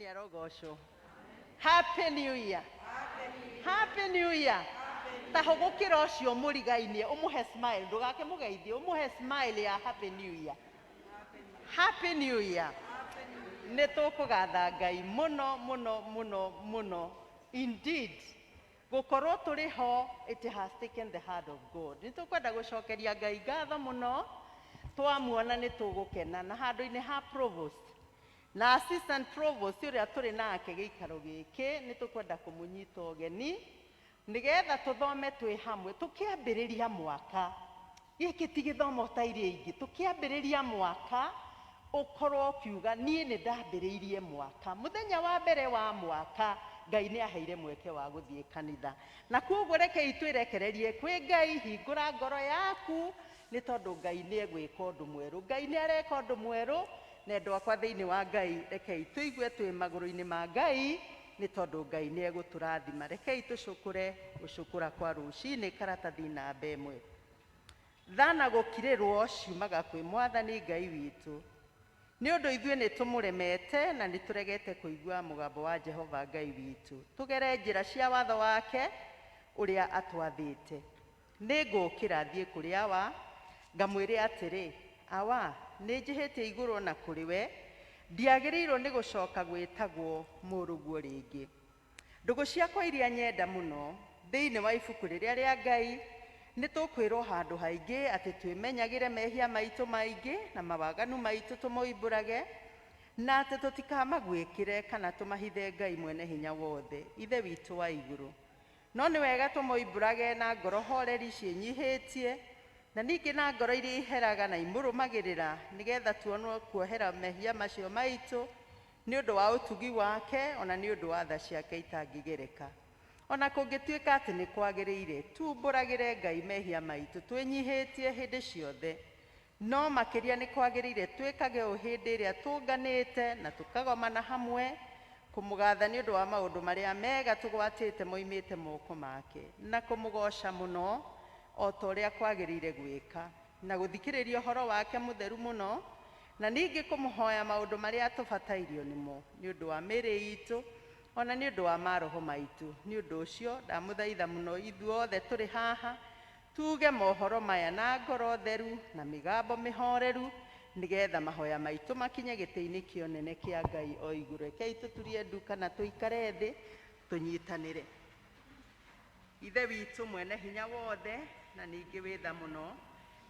Mwathani arogocwo. Happy New Year. Happy New Year. Tahogokira ucio murigainie umuhe smile ndugake mugeithie umuhe smile ya Happy New Year. Happy New Year. Nitukugatha Ngai muno muno muno muno. Indeed, gukorwo turi ho, it has taken the heart of God. Nitukwenda gucokeria Ngai ngatho muno. Twamuona nitugukena na handu-ini ha provost na assistant provost uria turi nake giikaro giki nitukwenda kumunyita ugeni nigetha tuthome twi hamwe tukiambiriria mwaka giki ti githomo ta iria ingi tukiambiriria mwaka ukorwo ukiuga nie ni ndambiriirie mwaka muthenya wa mbere wa mwaka Ngai ni aheire mweke wa guthie kanitha na kuoguo reke itwirekererie kwi Ngai hingura ngoro yaku ni tondu Ngai ni egwika undu mweru Ngai ni areka undu mweru na endwa kwa thiini wa Ngai reke ituigue twi maguru-ini ma Ngai ni tondu Ngai ni eguturathima reke itucukure gucukura kwa rucini karatathi namba 1 thana gukirirwo ciumaga kwi Mwathani Ngai witu ni undu ithue ni tumuremete na ni turegete kuigua mugambo wa Jehova Ngai witu tugere njira cia watho wake uria atwathite ni ngukira thie kuri awa ngamwire atiri awa ni njihite iguru na kuri we ndiagirirwo ni gucoka gwitagwo muruguo ringi ndugu ciakwa iria nyenda muno thiini wa ibuku riria ria Ngai ni tukwirwo handu haingi ati twimenyagire mehia maitu maingi na mawaganu maitu tumoimburage na ati tutikamagwikire kana tumahithe Ngai mwene hinya wothe ithe witu wa iguru no ni wega tumoimburage na ngoro horeri cinyihitie na ningi na ngoro iria iheraga na imurumagirira nigetha tuonwo kuohera mehia macio maitu ni undu wa utugi wake ona ni undu wa tha ciake itangigereka ona kungituika ati ni kwagiriire tumburagire Ngai mehia maitu twinyihitie hindi ciothe no makiria ni kwagiriire twikage uhindi iria tunganite na tukagomana hamwe kumugatha ni undu wa maundu maria mega tugwatite moimite moko make na kumugoca muno o ta uria kwagiriire gwika na guthikiriria horo wake mutheru muno na ningi kumuhoya maundu maria tubatairio nimo ni undu wa miri itu ona ni undu wa maroho maitu ni undu ucio ndamuthaitha muno ithuothe turi haha tuge mohoro maya na ngoro theru na migambo mihoreru nigetha mahoya maitu makinye giti-ini kionene kia Ngai o iguru reke tuturie nduka na tuikare thi tunyitanire ithe witu mwene hinya wothe na ningi witha muno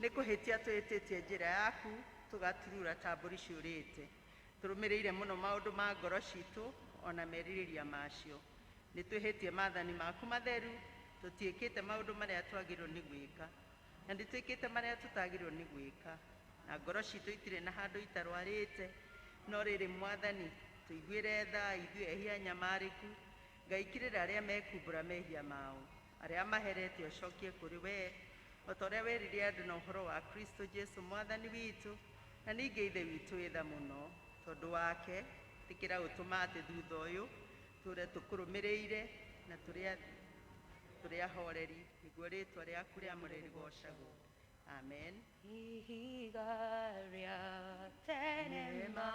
ni kuhitia twititie njira yaku tugaturura ta mburi ciurite turumirire muno maundu ma ngoro citu ona meririria macio ni twihitie maathani maku matheru tutiikite maundu maria twagirwo ni gwika na nditwikite maria tutagirwo ni gwika na ngoro citu itire na handu itarwarite no riri Mwathani tuiguire tha ithue ehia nyamariku ngaikirira aria mekumbura mehia mao aria maherete ucokie kuri we otoria weririe andu na uhoro wa Kristo Jesu Mwathani witu na ningi ithe witu witha muno tondu wake tikira utuma ati thutha uyu ture tukurumirire na turia horeri niguo ritwa riaku ria mureri gocagwo amen. Igaria tenema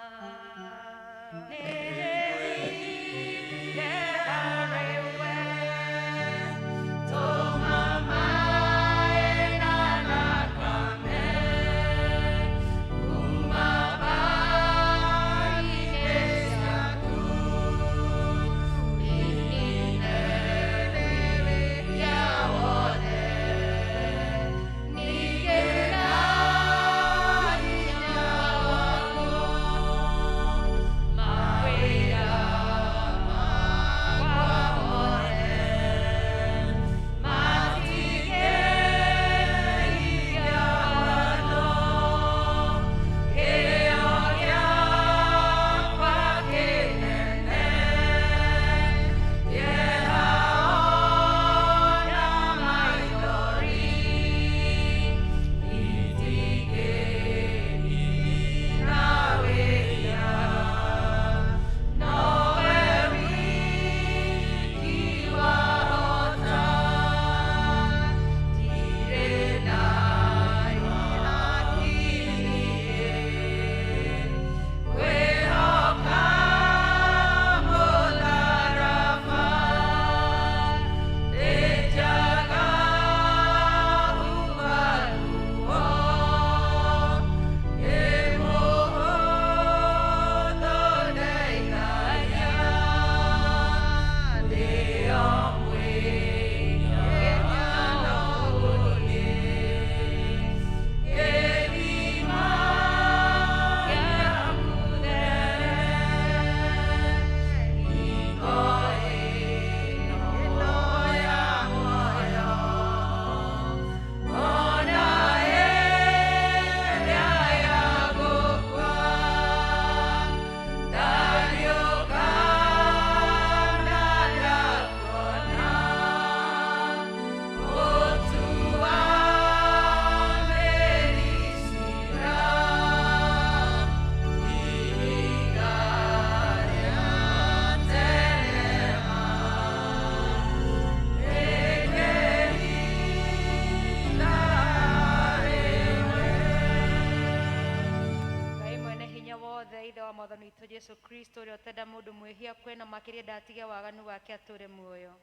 wa mwathani witũ Jesu Kristo ũrĩa ũtenda mũndũ mwĩhia kwena makĩria ndatige waganu wake atũre muoyo.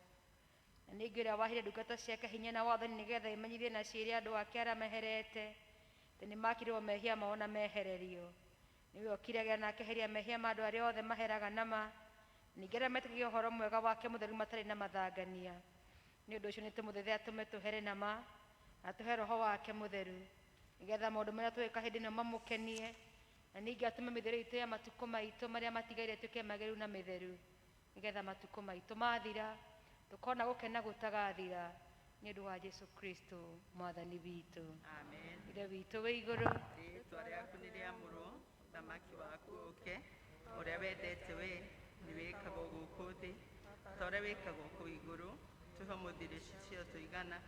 Na ningĩ ũrĩa wahire ndungata ciake hinya na wathani nĩgetha imenyithie na ciĩre andũ ake arĩa meherete atĩ nĩ makirĩrwo mehia mao na mehererio. Nĩwe ũkiragĩra na akeheria mehia ma andũ arĩa othe maheraga nama, ningĩ arĩa metĩkagia ũhoro mwega wake mũtheru matarĩ na mathangania. Nĩ ũndũ ũcio nĩtũmũthaithe atũme tũhere nama na tũhe roho wake mũtheru, nĩgetha maũndũ marĩa twĩka hĩndĩ ĩno mamũkenie, na ningĩ atũme mĩthiĩre itũ ya matukũ maitũ marĩa matigaire ĩtuĩke magĩrĩru na mĩtheru, nĩgetha matukũ maitũ mathira tũkona gũkena gũtagathira, nĩ ũndũ wa Jesu Kristo mwathani witũ. Amen. Ithe witũ wĩ igũrũ, Rĩĩtwa rĩaku nĩ rĩamũrwo, ũthamaki waku ũke, ũrĩa wendete we nĩ wĩkagwo gũkũ thĩ ta ũrĩa wĩkagwo kũu igũrũ. Tũhe mũthithũ cio tũigana,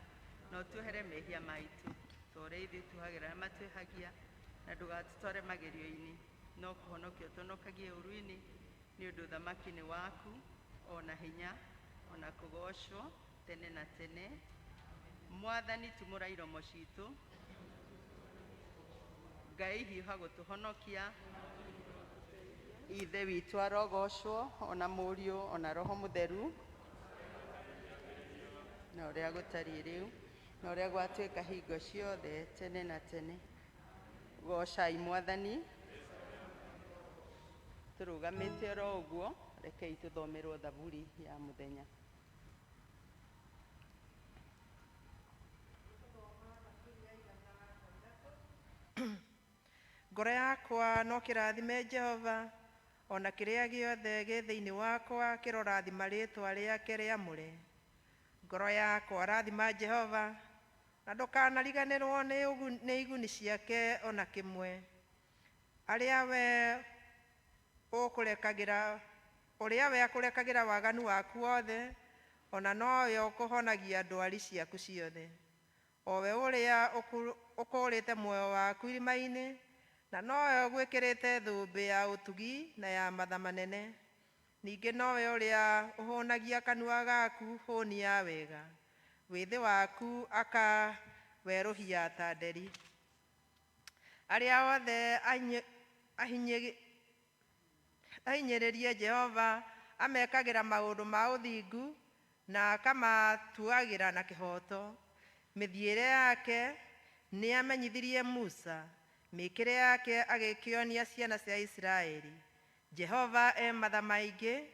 na ũtuohere mehia maitũ ta ũrĩa ithuĩ tuohagĩra arĩa matwĩhagia, na ndũgatũtware magerio-inĩ, no kũhonokia ũtũhonokagie ũru-inĩ, nĩ ũndũ ũthamaki nĩ waku, ona hinya, ona kũgocwo tene na tene. Mwathani tumũra iromo citũ, Ngai hiũha gũtũhonokia. Ithe witũ arogocwo, ona Mũriũ, ona Roho Mũtheru, na ũrĩa gũtariĩ rĩu, na ũrĩa gwatuĩka hingo ciothe tene na tene. Gocai Mwathani. Tũrũgamĩte oro ũguo, rekei tũthomerwo thaburi ya mũthenya. Ngoro yakwa no kĩrathime Jehova, ona kĩrĩa gĩothe gĩ thĩinĩ wakwa kĩrorathima rĩĩtwa rĩake rĩamũre. Ngoro yakwa rathima Jehova, na ndũkanariganĩrwo nĩ iguni ciake ona kĩmwe. Ũrĩa we akũrekagĩra waganu waku wothe, ona nowe ũkũhonagia ndwari ciaku ciothe. O we ũrĩa ũkũũrĩte muoyo waku irima-inĩ, na nowe ũgwĩkĩrĩte thũmbĩ ya ũtugi na ya matha manene. Ningĩ nowe ũrĩa ũhũnagia kanua gaku hũni ya wega, wĩthĩ waku akawerũhia ta nderi. Arĩa othe ahinyĩrĩrie Jehova amekagĩra maũndũ ma ũthingu na akamatuagĩra na kĩhooto. Mĩthiĩre yake nĩ amenyithirie Musa, mĩĩkĩre yake agĩkĩonia ciana cia Isiraeli. Jehova matha maingĩ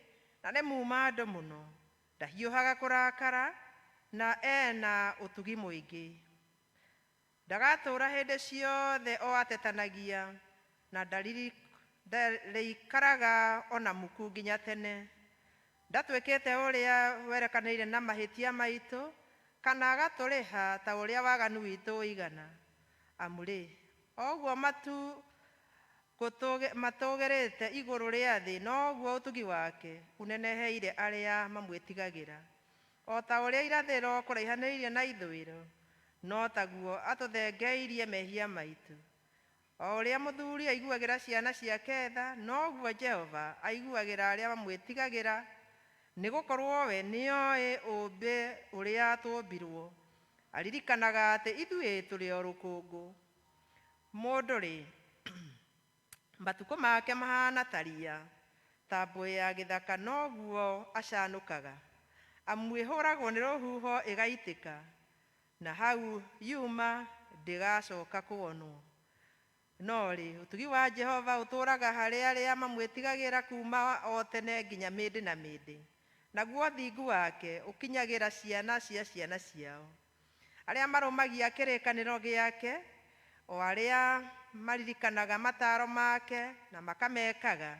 na nĩ muuma andũ mũno, ndahiũhaga kũrakara na ena ũtugi mũingĩ. Ndagatũũra hĩndĩ ciothe o atetanagia, na ndarĩikaraga ona muku nginya tene. Ndatwĩkĩte ũrĩa werekanĩire na mahĩtia maitũ, kana agatũrĩha ta ũrĩa waganu witũ ũigana. Amũrĩ, oguo matũgĩrĩte igũrũ rĩa thĩ, noguo ũtugi wake ũneneheire arĩa mamwĩtigagĩra. O ta ũrĩa irathĩro kũraihanĩirie na ithũĩro, no taguo atũthengeirie mehia maitũ. O ũrĩa mũthuri aiguagĩra ciana ciake tha, noguo Jehova aiguagĩra arĩa mamwĩtigagĩra, nĩ gũkorwo we nĩoĩ ũũmbe ũrĩa tũũmbirwo. Aririkanaga atĩ ithuĩ tũrĩ o rũkũngũ. Mũndũ-rĩ, matukũ make mahana ta ria, ta mbũĩ ya gĩthaka noguo acanũkaga. Amu ĩhũragwo nĩ rũhuho ĩgaitĩka, na hau yuma ndĩgacoka kuonwo. No-rĩ, ũtugi wa Jehova ũtũũraga harĩ arĩa mamwĩtigagĩra kuuma o tene nginya mĩndĩ na mĩndĩ. Naguo ũthingu wake ũkinyagĩra ciana cia ciana ciao. Arĩa marũmagia kĩrĩkanĩro gĩake, o arĩa maririkanaga mataaro make na makamekaga.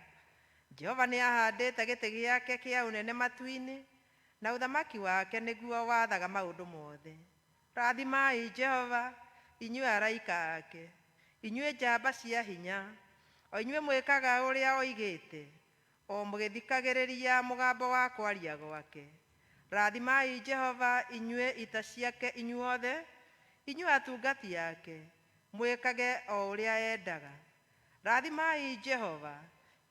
Jehova nĩ ahandĩte gĩtĩ gĩake kĩa ũnene matu-inĩ, na ũthamaki wake nĩguo wathaga maũndũ mothe. Rathimai Jehova, inyuĩ araika ake, inyuĩ njamba cia hinya, o inyuĩ mwĩkaga ũrĩa oigĩte, o mũgĩthikagĩrĩria mũgambo wa kwaria gwake. Rathimai Jehova, inyuĩ ita ciake inyuothe, inyuĩ atungati ake, mwĩkage o ũrĩa endaga. Rathimai Jehova,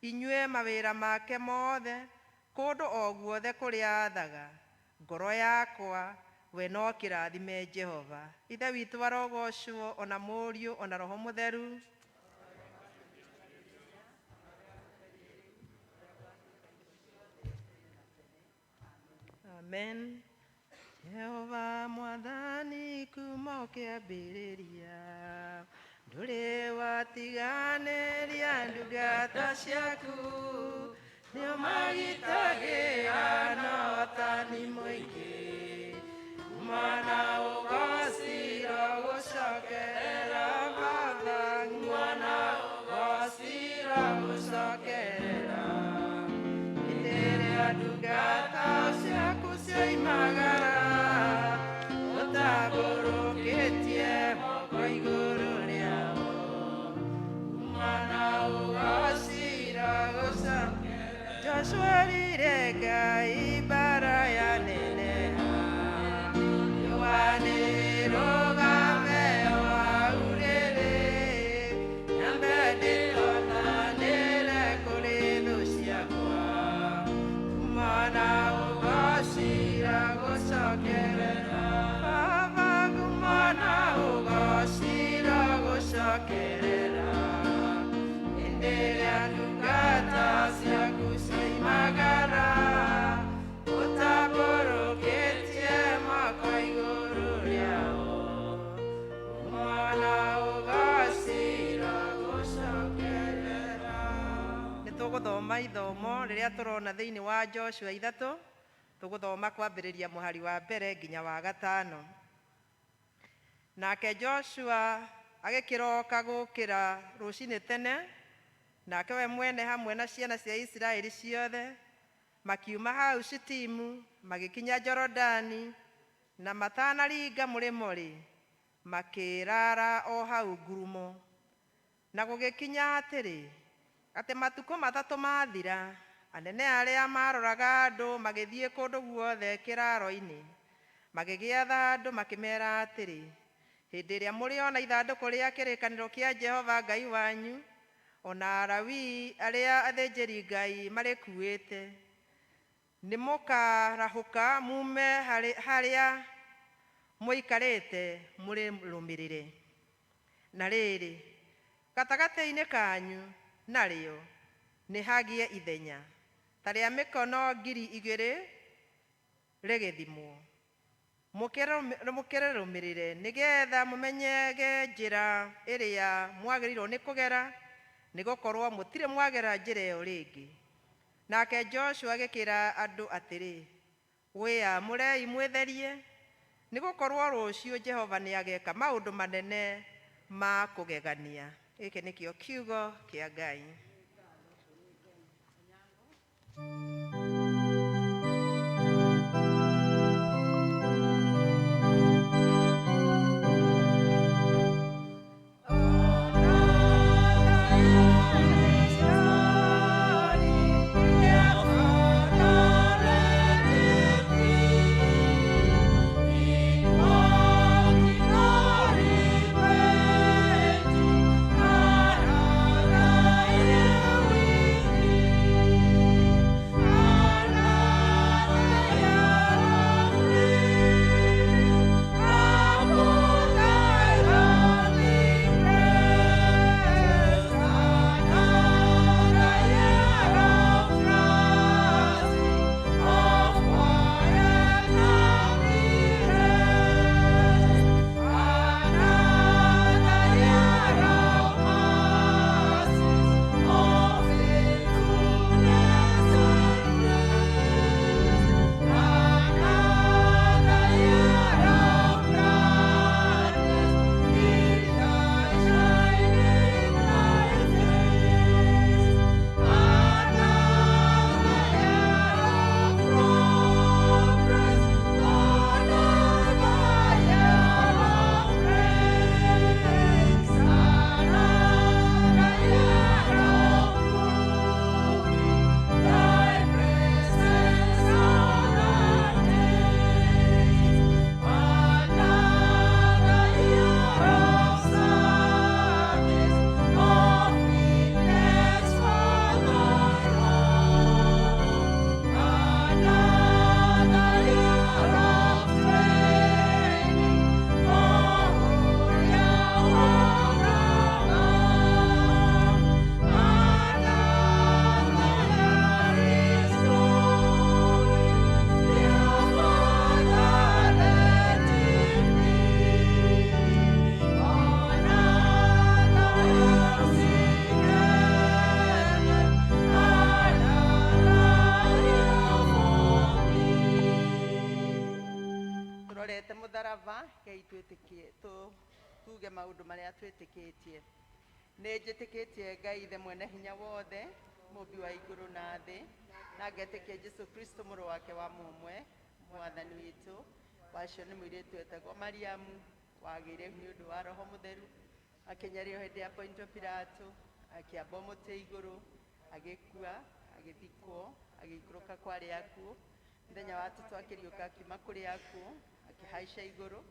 inyuĩ mawĩra make mothe, kũndũ o guothe kũrĩa athaga. Ngoro yakwa we no kĩrathime Jehova. Ithe witũ arogocwo, ona Mũriũ, ona Roho Mũtheru. Amen. Jehova mwathani kuma ũkĩambĩrĩria ndũrĩ watiganĩria ndungata ciaku nĩo magitagĩra na watani mũingĩ mwana ũgacira gũcokerera Baba mwana ũgacira gũcokerera hĩndĩ ĩrĩa ndungata ciaku cioimagara ũtambũrũkĩtie moko igũrũ rĩao mwana ũgacira gũcokerera Joshua rire Ngai mbara yaneneha rũgame waurĩrĩ nyambe ndĩtonanĩre kũrĩ thũ ciakwa kumana ũgacira gũcokerera Baba kumana ũgacira gũcokerera hĩndĩ ĩrĩa ndungata ciaku cioimagara ũtambũrũkĩtie moko igũrũ rĩao mwana ũgacira gũcokerera. Nĩtũgũthoma ithomo rĩrĩa tũrona thĩinĩ wa Joshua 3 tũgũthoma kwambĩrĩria mũhari wa mbere nginya wa gatano. Nake Joshua agĩkĩroka gũkĩra rũcinĩ tene nake we mwene hamwe na ciana cia Isiraeli ciothe makiuma hau Shitimu magĩkinya Jorodani na matanaringa mũrĩmo-rĩ makĩrara o hau ngurumo na gũgĩkinya atĩrĩ atĩ matukũ 3 mathira anene arĩa maroraga andũ magĩthiĩ kũndũ guothe kĩraro-inĩ magĩgĩatha andũ makĩmera atĩrĩ hĩndĩ ĩrĩa mũrĩona ithandũkũ rĩa kĩrĩkanĩro kĩa Jehova Ngai wanyu ona Alawii arĩa athĩnjĩri Ngai marĩkuĩte nĩmũkarahũka mume harĩa mũikarĩte mũrĩrũmĩrĩre. Na rĩrĩ gatagatĩ-inĩ kanyu narĩo nĩ hagie ithenya ta rĩa mĩkono 2,000 rĩgĩthimwo mũkĩrũmĩrĩre nĩgetha mũmenyege njĩra ĩrĩa mwagĩrĩirwo nĩ kũgera nĩgũkorwo mũtirĩ mwagera njĩra ĩyo rĩngĩ. Nake Joshua agĩkĩra andũ atĩrĩ wĩamũrei mwĩtherie nĩgũkorwo rũciũ Jehova nĩageka maũndũ manene ma kũgegania. Gĩkĩ nĩkĩo kiugo kĩa Ngai. Oh baba ngai tuge maundu maria twitikitie ni njitikitie ngai ithe mwene hinya wothe mumbi wa iguru na thi na ngetikia Jesu Kristo muru wake wa mumwe mwathani witu wacio ni mwiritu etagwo Mariamu wagire ni undu wa roho mutheru akinyario hindi ya Pontio Pilato akiamba muti iguru agikua agithikwo agikuruka kwari akuo muthenya wa tatu akiriuka akiuma kuri akuo akihaica iguru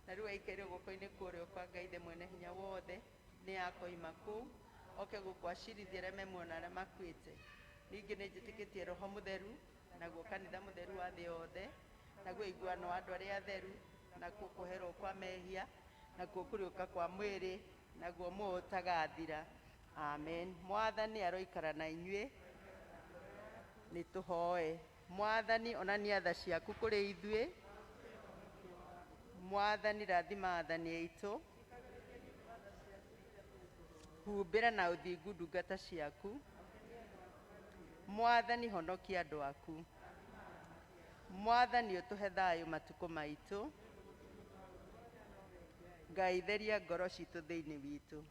na riu aikarire guoko-ini kurio kwa ngai ithe mwene hinya wothe ni akoima kuu oke gukwacirithia aria memuona aria makuite ningi ni njitikitie roho mutheru naguo kanitha mutheru wa thi yothe naguo iguano wa andu aria atheru naguo kuherwo kwa mehia naguo kuriuka kwa mwiri naguo muutagathira amen. Mwathani aroikara na inyue ni tuhoe. Mwathani onania tha ciaku kuri ithue. Mwathani rathima athani aitu humbira na uthingu ndungata ciaku. Mwathani honokia andu aku. Mwathani utuhe thayu matuko maitu. Ngai theria ngoro citu thiini witu.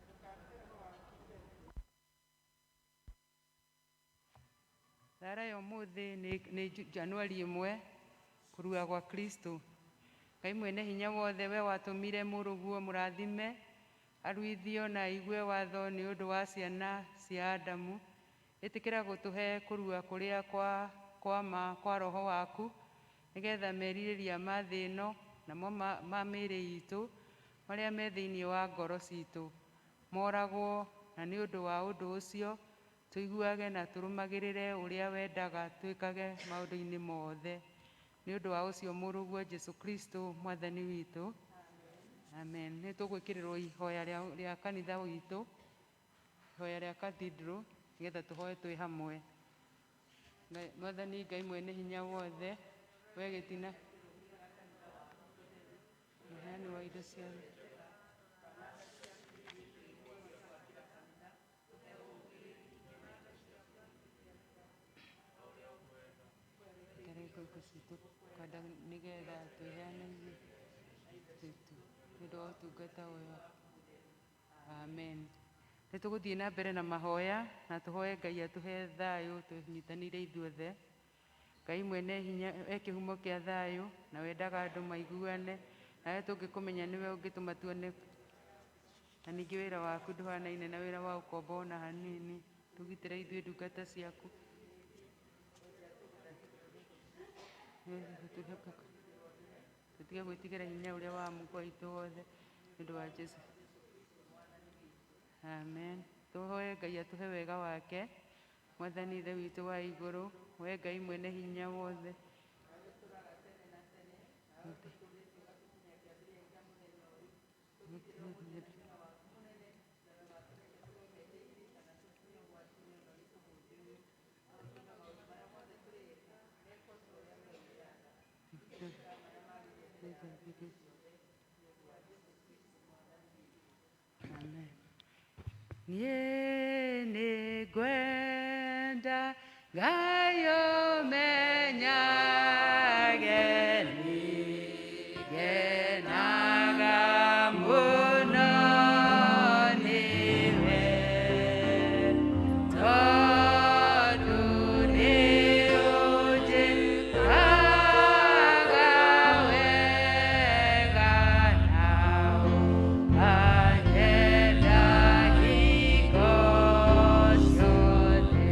Thara ya umuthi ni Januari 1 kurua gwa Kristo. Ngai mwene hinya wothe we watumire muruguo murathime aruithio na igue watho ni undu wa ciana cia Adamu itikira gutuhe kurua kuria kwa roho waku nigetha meririria mathino namo ma miri itu maria me thiini wa ngoro citu moragwo na ni undu wa undu ucio tuiguage na turumagirire uria wendaga twikage maundu-ini mothe ni undu wa ucio muruguo Jesu Kristo mwathani witu amen. Ni tugwikirirwo ihoya ria kanitha witu ihoya ria cathedral nigetha tuhoe twi hamwe. Mwathani Ngai mwene hinya wothe we gitina muheani wa indo cia kwenda nigetha twiheane nĩũndũ wa ũtungata ũyũ amen. Nĩ tũgũthiĩ na mbere na mahoya na tũhoe Ngai atũhe thayũ tũnyitanĩire ithuothe. Ngai mwene hinya we kĩhumo kĩa thayũ na wendaga andũ maiguane nawe tũngĩkũmenya nĩwe ũngĩtũma tuone na ningĩ wĩra waku ndũhanaine na wĩra wa ũkombo ona hanini. Tũgitĩre ithuĩ ndungata ciaku tutige gwĩtigĩra hinya ũrĩa wa Mungu witũ wothe nĩ ũndũ wa Jesu amen. Tũhoe Ngai atũhe wega wake. Mwathani ithe witũ wa igũrũ we Ngai mwene hinya wothe amen. Niĩ nĩ ngwenda Ngai ũmenyage nĩgenaga mũno nĩwe tondũ nĩũnjĩkaga wega na ũkanyenda hingo ciothe.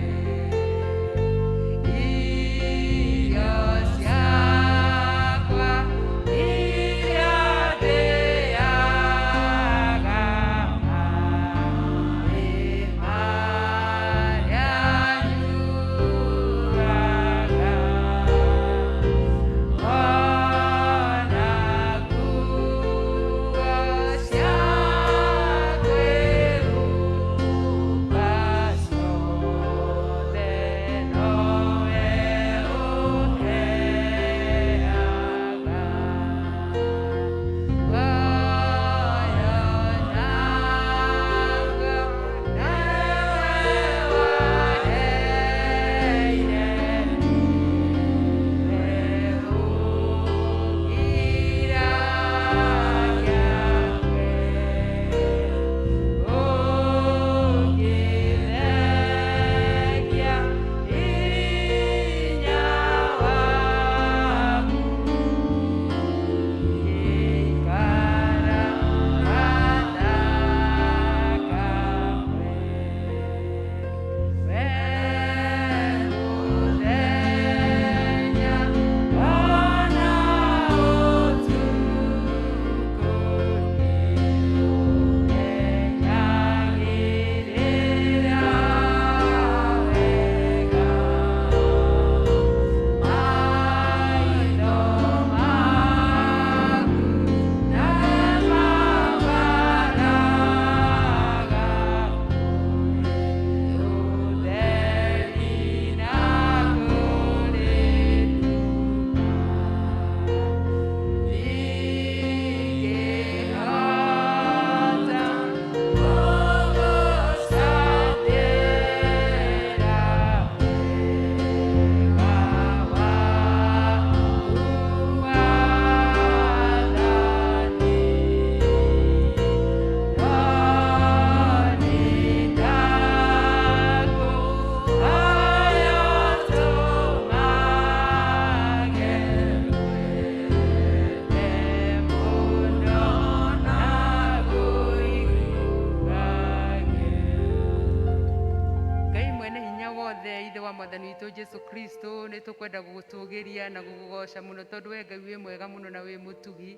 wothe ithe wa mwathani witũ Jesu Kristo nĩ tũkwenda gũgũtũgĩria na gũgũgoca mũno tondũ we Ngai wĩ mwega mũno na wĩ mũtugi.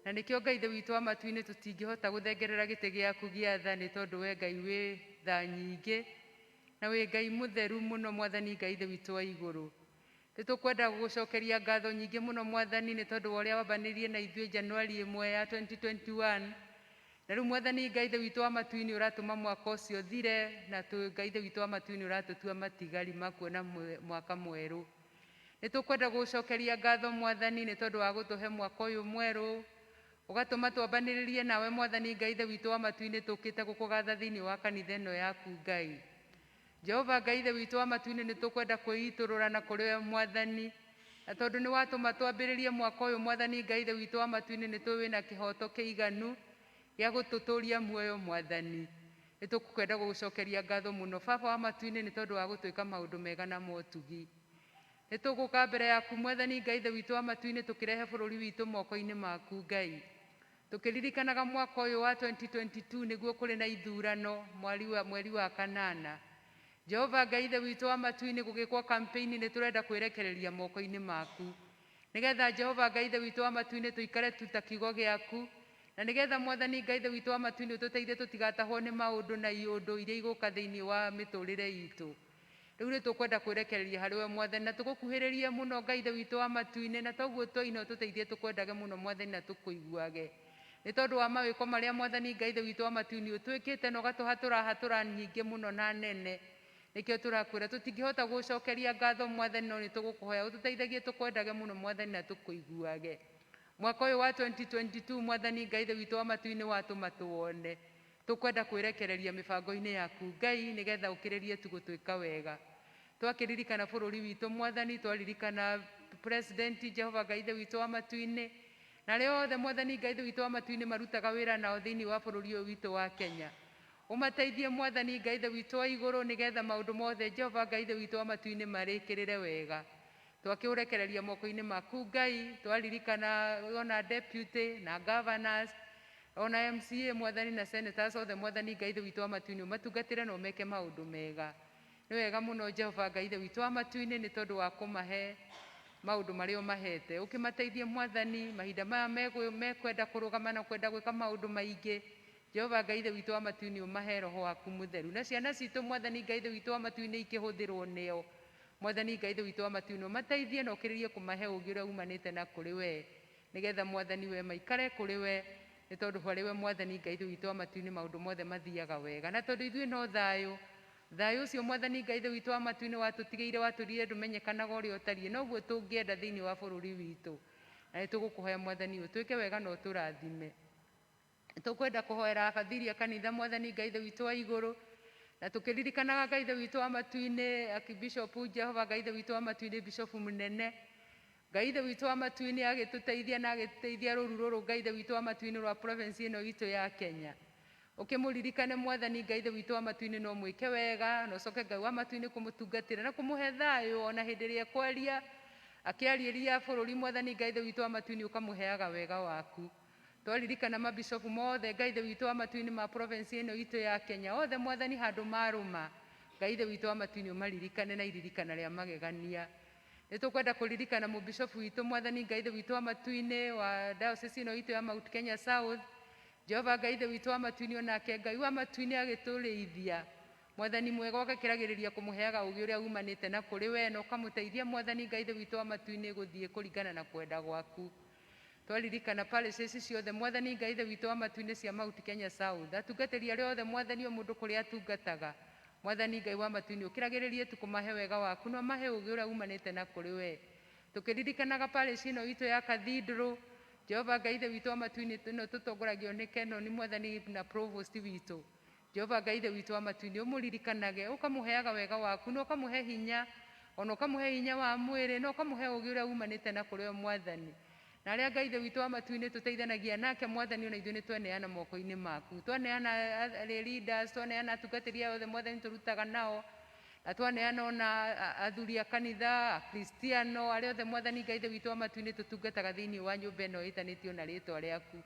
Na nĩkĩo Ngai ithe witũ wa matu-inĩ tũtingĩhota gũthengerera gĩtĩ gĩaku gĩa tha nĩ tondũ we Ngai wĩ tha nyingĩ na wĩ Ngai mũtheru mũno mwathani Ngai ithe witũ wa igũrũ. Nĩ tũkwenda gũgũcokeria ngatho nyingĩ mũno mwathani nĩ tondũ wa ũrĩa wambanĩrie na ithuĩ Januari 1 ya 2021. Na rĩu mwathani Ngai ithe witũ wa matu-inĩ ũratũma mwaka ũcio thire na Ngai ithe witũ wa matu-inĩ ũratũtua matigari ma kuona mwaka mwerũ. Nĩ tũkwenda gũgũcokeria ngatho mwathani nĩ tondũ wa gũtũhe mwaka ũyũ mwerũ. Ũgatũma twambanĩrĩrie nawe mwathani Ngai ithe witũ wa matu-inĩ tũkĩte gũkũgatha thĩinĩ wa kanitha ĩno yaku Ngai. Jehova Ngai ithe witũ wa matu-inĩ nĩ tũkwenda kwĩitũrũra na kũrĩ we mwathani. Na tondũ nĩ watũma twambĩrĩrie mwaka ũyũ mwathani Ngai ithe witũ wa matu-inĩ nĩ tũĩ wĩna kĩhoto kĩiganu gĩa gũtũtũria muoyo mwathani. Nĩ tũkwenda gũgũcokeria ngatho mũno baba wa matu-inĩ nĩ tondũ wa gũtwĩka maũndũ mega na motugi. Nĩ tũgũka mbere yaku mwathani Ngai ithe witũ wa matu-inĩ tũkĩrehe bũrũri witũ moko-inĩ maku Ngai. Tũkĩririkanaga mwaka ũyũ wa 2022 nĩguo kũrĩ na ithurano mweri wa kanana. Jehova Ngai ithe witũ wa matu-inĩ gũgĩkwo campaign nĩ tũrenda kwĩrekereria moko-inĩ maku. Nĩgetha Jehova Ngai ithe witũ wa matu-inĩ tũikare tuta kiugo gĩaku. Na nĩgetha mwathani Ngai ithe witũ wa matu-inĩ ũtũteithie tũtigatahwo nĩ maũndũ na iũndũ iria igũka thĩinĩ wa mĩtũrĩre itũ. Rĩu nĩ tũkwenda kwĩrekereria harĩ we mwathani na tũgũkuhĩrĩrie mũno Ngai ithe witũ wa matu-inĩ na toguo twaina ũtũteithie tũkwendage mũno mwathani na tũkũiguage. Nĩ tondũ wa mawĩko marĩa mwathani Ngai ithe witũ wa matu-inĩ ũtwĩkĩte na ũgatũhatũra nyingĩ mũno na nene. Nĩkĩo tũrakwĩra tũtingĩhota gũcokeria ngatho mwathani no nĩ tũgũkũhoya ũtũteithagie tũkwendage mũno mwathani na tũkũiguage. Mwaka ũyũ wa 2022 mwathani Ngai ithe witũ wa matu-inĩ watũma tũwone. Tũkwenda kwĩrekereria mĩbango-inĩ yaku Ngai nĩgetha ũkĩrĩrie tu gũtwĩka wega. Twakĩririkana bũrũri witũ mwathani twaririkana president Jehova Ngai ithe witũ wa matu-inĩ. Na arĩa othe mwathani Ngai ithe witũ wa matu-inĩ marutaga wĩra nao thĩinĩ wa bũrũri ũyũ witũ wa Kenya. Ũmateithie mwathani Ngai ithe witũ wa igũrũ nĩgetha maũndũ mothe Jehova Ngai ithe witũ wa matu-inĩ marĩkĩrĩre wega. Twakĩũrekereria moko-inĩ maku Ngai twaririkana ona deputy na governors ona MCA mwathani na senators othe mwathani Ngai ithe witũ wa matu-inĩ ũmatungatĩre na ũmeke maũndũ mega. Nĩ wega mũno Jehova Ngai ithe witũ wa matu-inĩ nĩ tondũ wa kũmahe maũndũ marĩa ũmahete. Ũkĩmateithie mwathani mahinda maya mekwenda kũrũgama na kwenda gwĩka maũndũ maingĩ. Jehova Ngai ithe witũ wa matu-inĩ ũmahe roho waku mũtheru. Na ciana citũ mwathani Ngai ithe witũ wa matu-inĩ ikĩhũthĩrwo nĩo. Mwathani Ngai ithe witũ wa matu-inĩ ũmateithie na ũkĩrĩrie kũmahe ũũgĩ ũrĩa umanĩte na kũrĩ we. Nĩgetha mwathani we maikare kũrĩ we nĩ tondũ harĩ we mwathani Ngai ithe witũ wa matu-inĩ maũndũ mothe mathiaga wega. Na tondũ ithuĩ no thayũ. Thayũ ũcio mwathani Ngai ithe witũ wa matu-inĩ watũtigĩire watũrire ndũmenyekanaga ũrĩa ũtariĩ. Noguo tũngĩenda thĩinĩ wa bũrũri witũ. Na nĩ tũgũkũhoya mwathani ũtwĩke wega na ũtũrathime. Tũkwenda kũhoera abathiri a kanitha mwathani Ngai ithe witũ wa igũrũ. Na tũkĩririkanaga Ngai ithe witũ wa matu-inĩ Archbishop Jehova Ngai ithe witũ wa matu-inĩ Bishop mũnene. Ngai ithe witũ wa matu-inĩ agĩtũteithia na agĩtũteithia rũru rũrũ Ngai ithe witũ wa matu-inĩ rwa province ĩno itũ ya Kenya. Ũkĩmũririkane mwathani Ngai ithe witũ wa matu-inĩ no mwĩke wega na ũcoke Ngai wa matu-inĩ kũmũtungatĩra na kũmũhe thayũ ona hĩndĩ ĩrĩa ekwaria akĩarĩria bũrũri mwathani Ngai ithe witũ wa matu-inĩ ũkamũheaga wega waku. Twaririkana mabishopu mothe Ngai ithe witũ wa matu-inĩ ma province ĩno itũ ya Kenya othe mwathani handũ marũma Ngai ithe witũ wa matu-inĩ ũmaririkane na iririkana rĩa magegania. Nĩ tũkwenda kũririkana mũbishopu witũ mwathani Ngai ithe witũ wa matu-inĩ wa diocese ĩno itũ ya Mount Kenya South. Jehova Ngai ithe witũ wa matu-inĩ onake Ngai wa matu-inĩ agĩtũrĩithia. Mwathani mwega ũgakĩragĩrĩria kũmũheaga ũũgĩ ũrĩa umanĩte na kũrĩ we na ũkamũteithia mwathani Ngai ithe witũ wa matu-inĩ gũthiĩ kũringana na kwenda gwaku. Twaririkana parishes ciothe mwathani Ngai ithe witũ wa matu-inĩ cia Mount Kenya South. Atungatĩri arĩa othe mwathani o mũndũ kũrĩa atungataga. Mwathani Ngai wa matu-inĩ ũkĩragĩrĩrie tu kũmahe wega waku na mahe ũũgĩ ũrĩa umanĩte na kũrĩ we. Tũkĩririkanaga parish ĩno itũ ya Cathedral. Jehova Ngai ithe witũ wa matu-inĩ ĩno tũtongoragio nĩ Canon mwathani na provost witũ. Jehova Ngai ithe witũ wa matu-inĩ ũmũririkanage ũkamũheaga wega waku na ũkamũhe hinya ona ũkamũhe hinya wa mwĩrĩ na ũkamũhe ũũgĩ ũrĩa umanĩte na kũrĩ we mwathani. Na arĩa Ngai ithe witũ wa matu-inĩ tũteithanagia nake mwathani ona ithuĩ nĩ tweneana moko-inĩ maku. Twaneana leaders, twaneana atungatĩri othe mwathani tũrutaga nao. Na twaneana ona athuri a kanitha, akristiano, arĩa othe mwathani Ngai ithe witũ wa matu-inĩ tũtungataga thĩinĩ wa nyũmba ĩno ĩtanĩtio na rĩĩtwa rĩaku.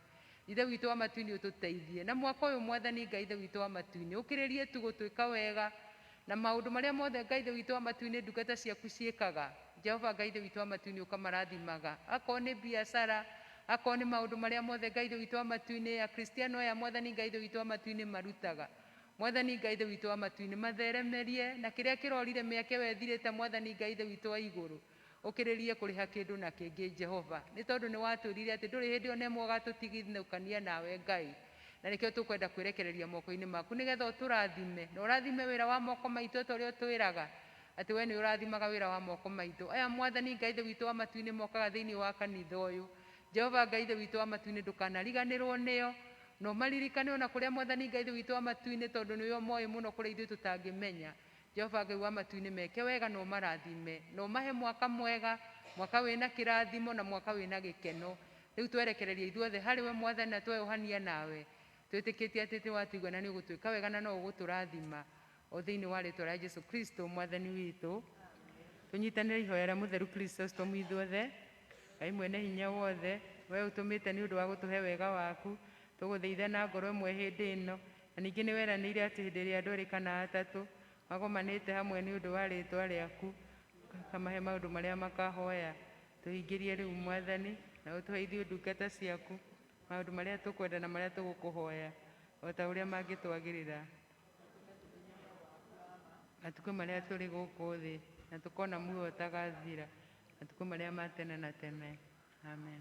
Ithe witũ wa matu-inĩ ũtũteithie. Na mwaka ũyũ mwathani Ngai ithe witũ wa matu-inĩ ũkĩrĩrie tu gũtwĩka wega na maundu maria mothe Ngai ithe witũ wa matu-inĩ ndungata ciaku ciĩkaga, Jehova Ngai ithe witũ wa matu-inĩ ũkamarathimaga. Akorwo nĩ biacara, akorwo nĩ maundu maria mothe Ngai ithe witũ wa matu-inĩ, Akristiano aya Mwathani Ngai ithe witũ wa matu-inĩ marutaga, Mwathani Ngai ithe witũ wa matu-inĩ matheremerie, na kĩrĩa kĩrorire mĩake wethirĩte Mwathani Ngai ithe witũ wa igũrũ ũkĩrĩrie kũrĩha kĩndũ na kĩngĩ Jehova, nĩ tondũ nĩ watwĩrire atĩ ndũrĩ hĩndĩ ona ĩmwe ũgatũtigithũkania nawe Ngai, na nĩkĩo tũkwenda kwĩrekereria moko-inĩ maku nĩgetha ũtũrathime na ũrathime wĩra wa moko maitũ ta ũrĩa ũtwĩraga atĩ we nĩ ũrathimaga wĩra wa moko maitũ. Aya Mwathani Ngai ithe witũ wa matu-inĩ mokaga thĩinĩ wa kanitha ũyũ, Jehova Ngai ithe witũ wa matu-inĩ ndũkanariganĩrwo nĩo, no maririkane ona kũrĩa Mwathani Ngai ithe witũ wa matu-inĩ, tondũ nĩwe moĩ mũno kũrĩa ithuĩ tũtangĩmenya. Jehova Ngai wa matu-inĩ meke wega no marathime, no mahe mwaka mwega, mwaka wĩna kĩrathimo na mwaka wĩna gĩkeno. Rĩu twerekereria ithuothe harĩ we Mwathani, na tweyohania nawe, twĩtĩkĩtie atĩ watũigua na nĩ ũgũtwĩka wega na no ũgũtũrathima, o thĩinĩ wa rĩĩtwa rĩa Jesũ Kristo Mwathani witũ. Tũnyitanĩre ihoya rĩa mũtheru Kristostom ithuothe. Ngai mwene hinya wothe, we ũtũmĩte nĩ ũndũ wa gũtũhe wega waku, tũgũthaitha na ngoro ĩmwe hĩndĩ ĩno, na ningĩ nĩ weranĩire atĩ hĩndĩ ĩrĩa andũ erĩ kana atatũ magomanĩte hamwe nĩ ũndũ wa rĩĩtwa rĩaku, kamahe maũndũ marĩa makahoya. Tũhingĩrie rĩu Mwathani, na ũtũhe ithuĩ ndungata ciaku maũndũ marĩa tũkwenda na marĩa tũgũkũhoya, o ta ũrĩa mangĩtwagĩrĩra matukũ marĩa tũrĩ gũkũ thĩ, na tũkona muoyo ũtagathira, matukũ marĩa ma tene na tene. Amen.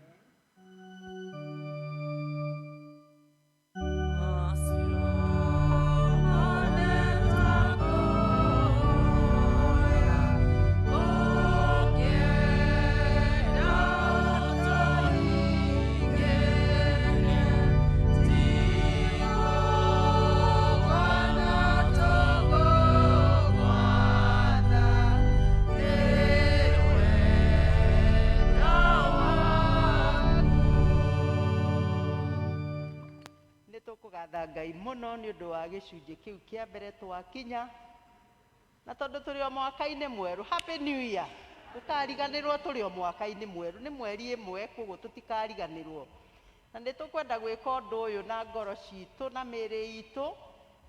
Ngai mũno nĩ ũndũ wa gĩcunjĩ kĩu kĩa mbere twakinya, na tondũ tũrĩ o mwaka-inĩ mwerũ, happy new year. Tũkariganĩrwo tũrĩ o mwaka-inĩ mwerũ, nĩ mweri ĩmwe, koguo tũtikariganĩrwo, na nĩ tũkwenda gwĩka ũndũ ũyũ na ngoro citũ na mĩĩrĩ itũ,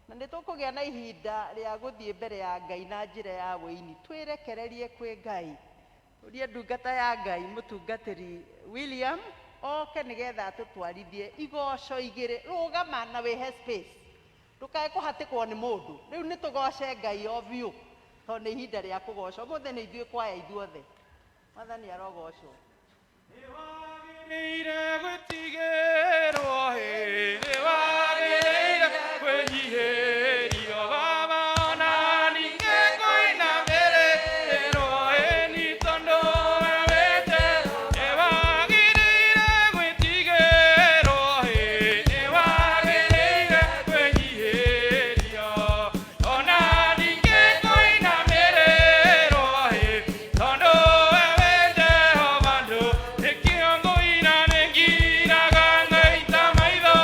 na nĩ tũkũgĩa na ihinda rĩa gũthiĩ mbere ya Ngai na njĩra ya wĩini, twĩrekererie kwĩ Ngai. Ũrie ndungata ya Ngai mũtungatĩri William oke nĩgetha tũtwarithie igoco igĩrĩ. Rũgama na wĩhe space, ndũkae kũhatĩkwo nĩ mũndũ. Rĩu nĩ tũgoce Ngai o biũ, tondũ nĩ ihinda rĩa kũgoca. Ũmũthĩ nĩ ithuĩ kwaya ithuothe. Mwathani arogocwo. Nĩwagĩrĩire gwĩtigĩrwo, nĩ wagĩrĩire kwĩnyihĩrio Baba, ona ningĩ kũinamĩrĩrwo nĩ tondũ we wĩte. Nĩ wagĩrĩire gwĩtigĩrwo, nĩ wagĩrĩire kwĩnyihĩrio, ona ningĩ kũinamĩrĩrwo tondũ we wĩte o bandũ. Nĩkĩo ngũina nĩ ngiraga ngaita maitho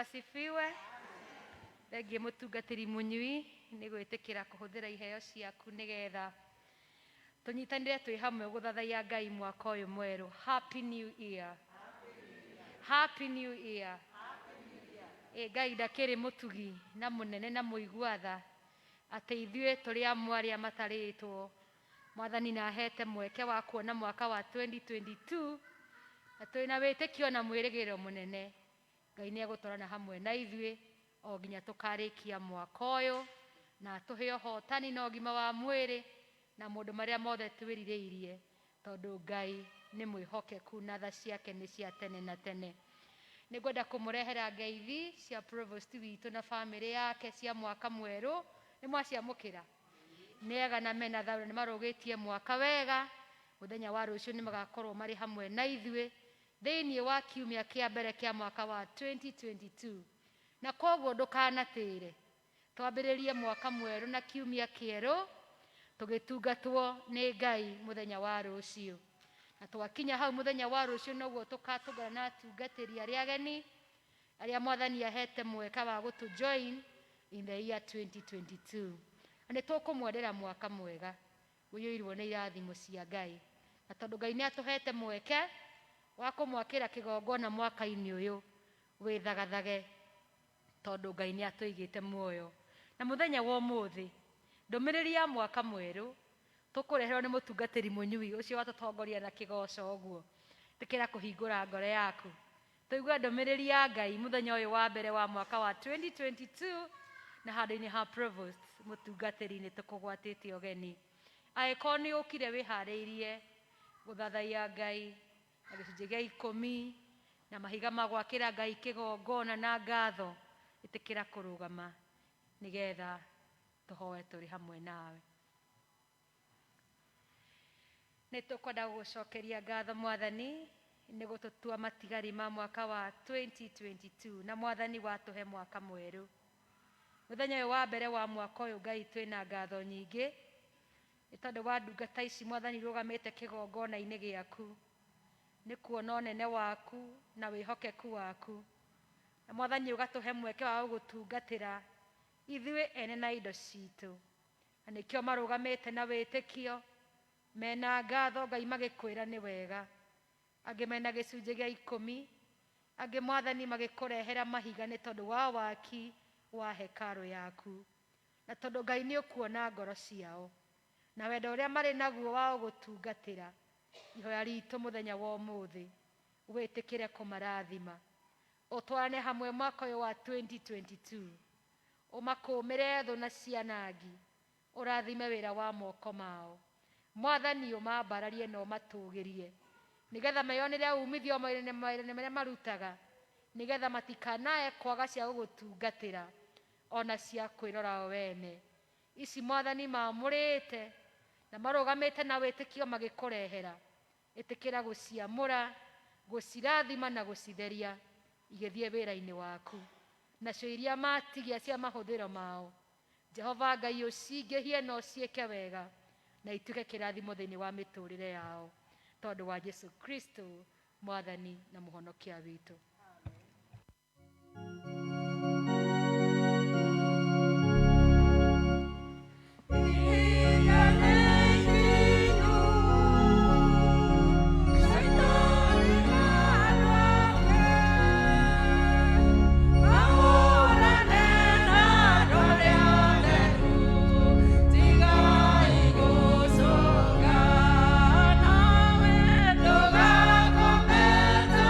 asifiwe. Thengiĩ mũtungatĩri mũnyui nĩ gwĩtĩkĩra kũhũthĩra iheo ciaku nĩgetha tũnyitanĩre twĩ hamwe gũthathaiya Ngai mwaka ũyũ mwerũ. Happy New Year. Happy New Year. Ngai ndakĩrĩ mũtugi na mũnene na mũigua-tha atĩ ithuĩ tũrĩ amwe arĩa matarĩtwo Mwathani na ahete mweke wa kuona mwaka wa 2022 na tũrĩ na wĩtĩkio na mwĩrĩgĩrĩro mũnene. Ngai nĩegũtwarana hamwe na ithuĩ o nginya tũkarĩkia mwaka ũyũ na tũhe ũhotani na ũgima wa mwĩrĩ na maũndũ marĩa mothe twĩrirĩirie, tondũ Ngai nĩ mwĩhokeku na tha ciake nĩ cia tene na tene. Nĩngwenda kũmũrehera ngeithi cia provost witũ na bamĩrĩ yake cia mwaka mwerũ. Nĩ mwaciamũkĩra? Nĩega na mena thaũrĩ nĩ marũgĩtie mwaka wega. Mũthenya wa rũciũ nĩ magakorwo marĩ hamwe na ithuĩ thĩinĩ wa kiumia kĩa mbere kĩa mwaka wa 2022. Na koguo ndũkanatĩre, twambĩrĩrie mwaka mwerũ na kiumia kĩerũ tũgĩtungatwo nĩ Ngai mũthenya wa rũciũ. Na twakinya hau mũthenya wa rũciũ noguo tũkatũngana na atungatĩri arĩa ageni arĩa Mwathani ahete mweka wa gũtũjoin in the year 2022. Na nĩ tũkũmwendera mwaka mwega ũiyũirwo nĩ irathimo cia Ngai. Na tondũ Ngai nĩ atũhete mweke wa kũmwakĩra kĩgongona mwaka-inĩ ũyũ, wĩthagathage tondũ Ngai nĩ atũigĩte muoyo. Na mũthenya wa ũmũthĩ ndũmĩrĩri ya mwaka mwerũ tũkũreherwo nĩ mũtungatĩri mũnyui ũcio watũtongoria na kĩgoco ũguo. Tĩkĩra kũhingũra ngoro yaku tũigua ndũmĩrĩri ya Ngai mũthenya ũyũ wa mbere wa mwaka wa 2022 na handũ-inĩ ha provost mũtungatĩri nĩ tũkũgwatĩte ũgeni. Angĩkorwo nĩ ũkire wĩharĩirie gũthathaiya Ngai na gĩcunjĩ gĩa 10 na mahiga ma gwakĩra Ngai kĩgongona na ngatho, ĩtĩkĩra kũrũgama nĩgetha tũhoe tũrĩ hamwe nawe. Nĩ tũkwenda gũgũcokeria ngatho Mwathani nĩ gũtũtua matigari ma mwaka wa 2022 na Mwathani watũhe mwaka mwerũ. Mũthenya ũyũ wa mbere wa mwaka ũyũ Ngai twĩna ngatho nyingĩ nĩ tondũ wa ndungata ici Mwathani rũgamĩte kĩgongona-inĩ gĩaku, nĩ kuona ũnene waku na wĩhokeku waku. Na Mwathani ũgatũhe mweke wa gũgũtungatĩra ithuĩ ene na indo citũ, na nĩkĩo marũgamĩte na wĩtĩkio mena ngatho Ngai magĩkwĩra nĩ wega. Angĩ mena gĩcunjĩ gĩa 10, angĩ Mwathani magĩkũrehera mahiga nĩ tondũ wa waki wa hekarũ yaku, na tondũ Ngai nĩ ũkuona ngoro ciao na wendo ũrĩa marĩ naguo wa gũgũtungatĩra. Ihoya ritũ mũthenya wa ũmũthĩ wĩtĩkĩre kũmarathima, ũtwarane hamwe mwaka ũyũ wa 2022, ũmakũmĩre thũ na cianangi, ũrathime wĩra wa moko mao. Mwathani ũmambararie na ũmatũgĩrie nĩgetha meyonere umithio mawĩra-inĩ marĩa marutaga, nĩgetha matikanae kwaga cia gũgũtungatĩra ona cia kwĩrora o wene. Ici Mwathani maamũrĩte na marũgamĩte na wĩtĩkio magĩkũrehera, ĩtĩkĩra gũciamũra, gũcirathima na gũcitheria igĩthiĩ wĩra-inĩ waku. Nacio iria matigia cia mahũthĩro mao, Jehova Ngai ũcingĩhie na ũciĩke wega na ituĩke kĩrathimo thĩinĩ wa mĩtũrĩre yao, tondũ wa Jesu Kristo Mwathani na mũhonokia witũ. Doga kometa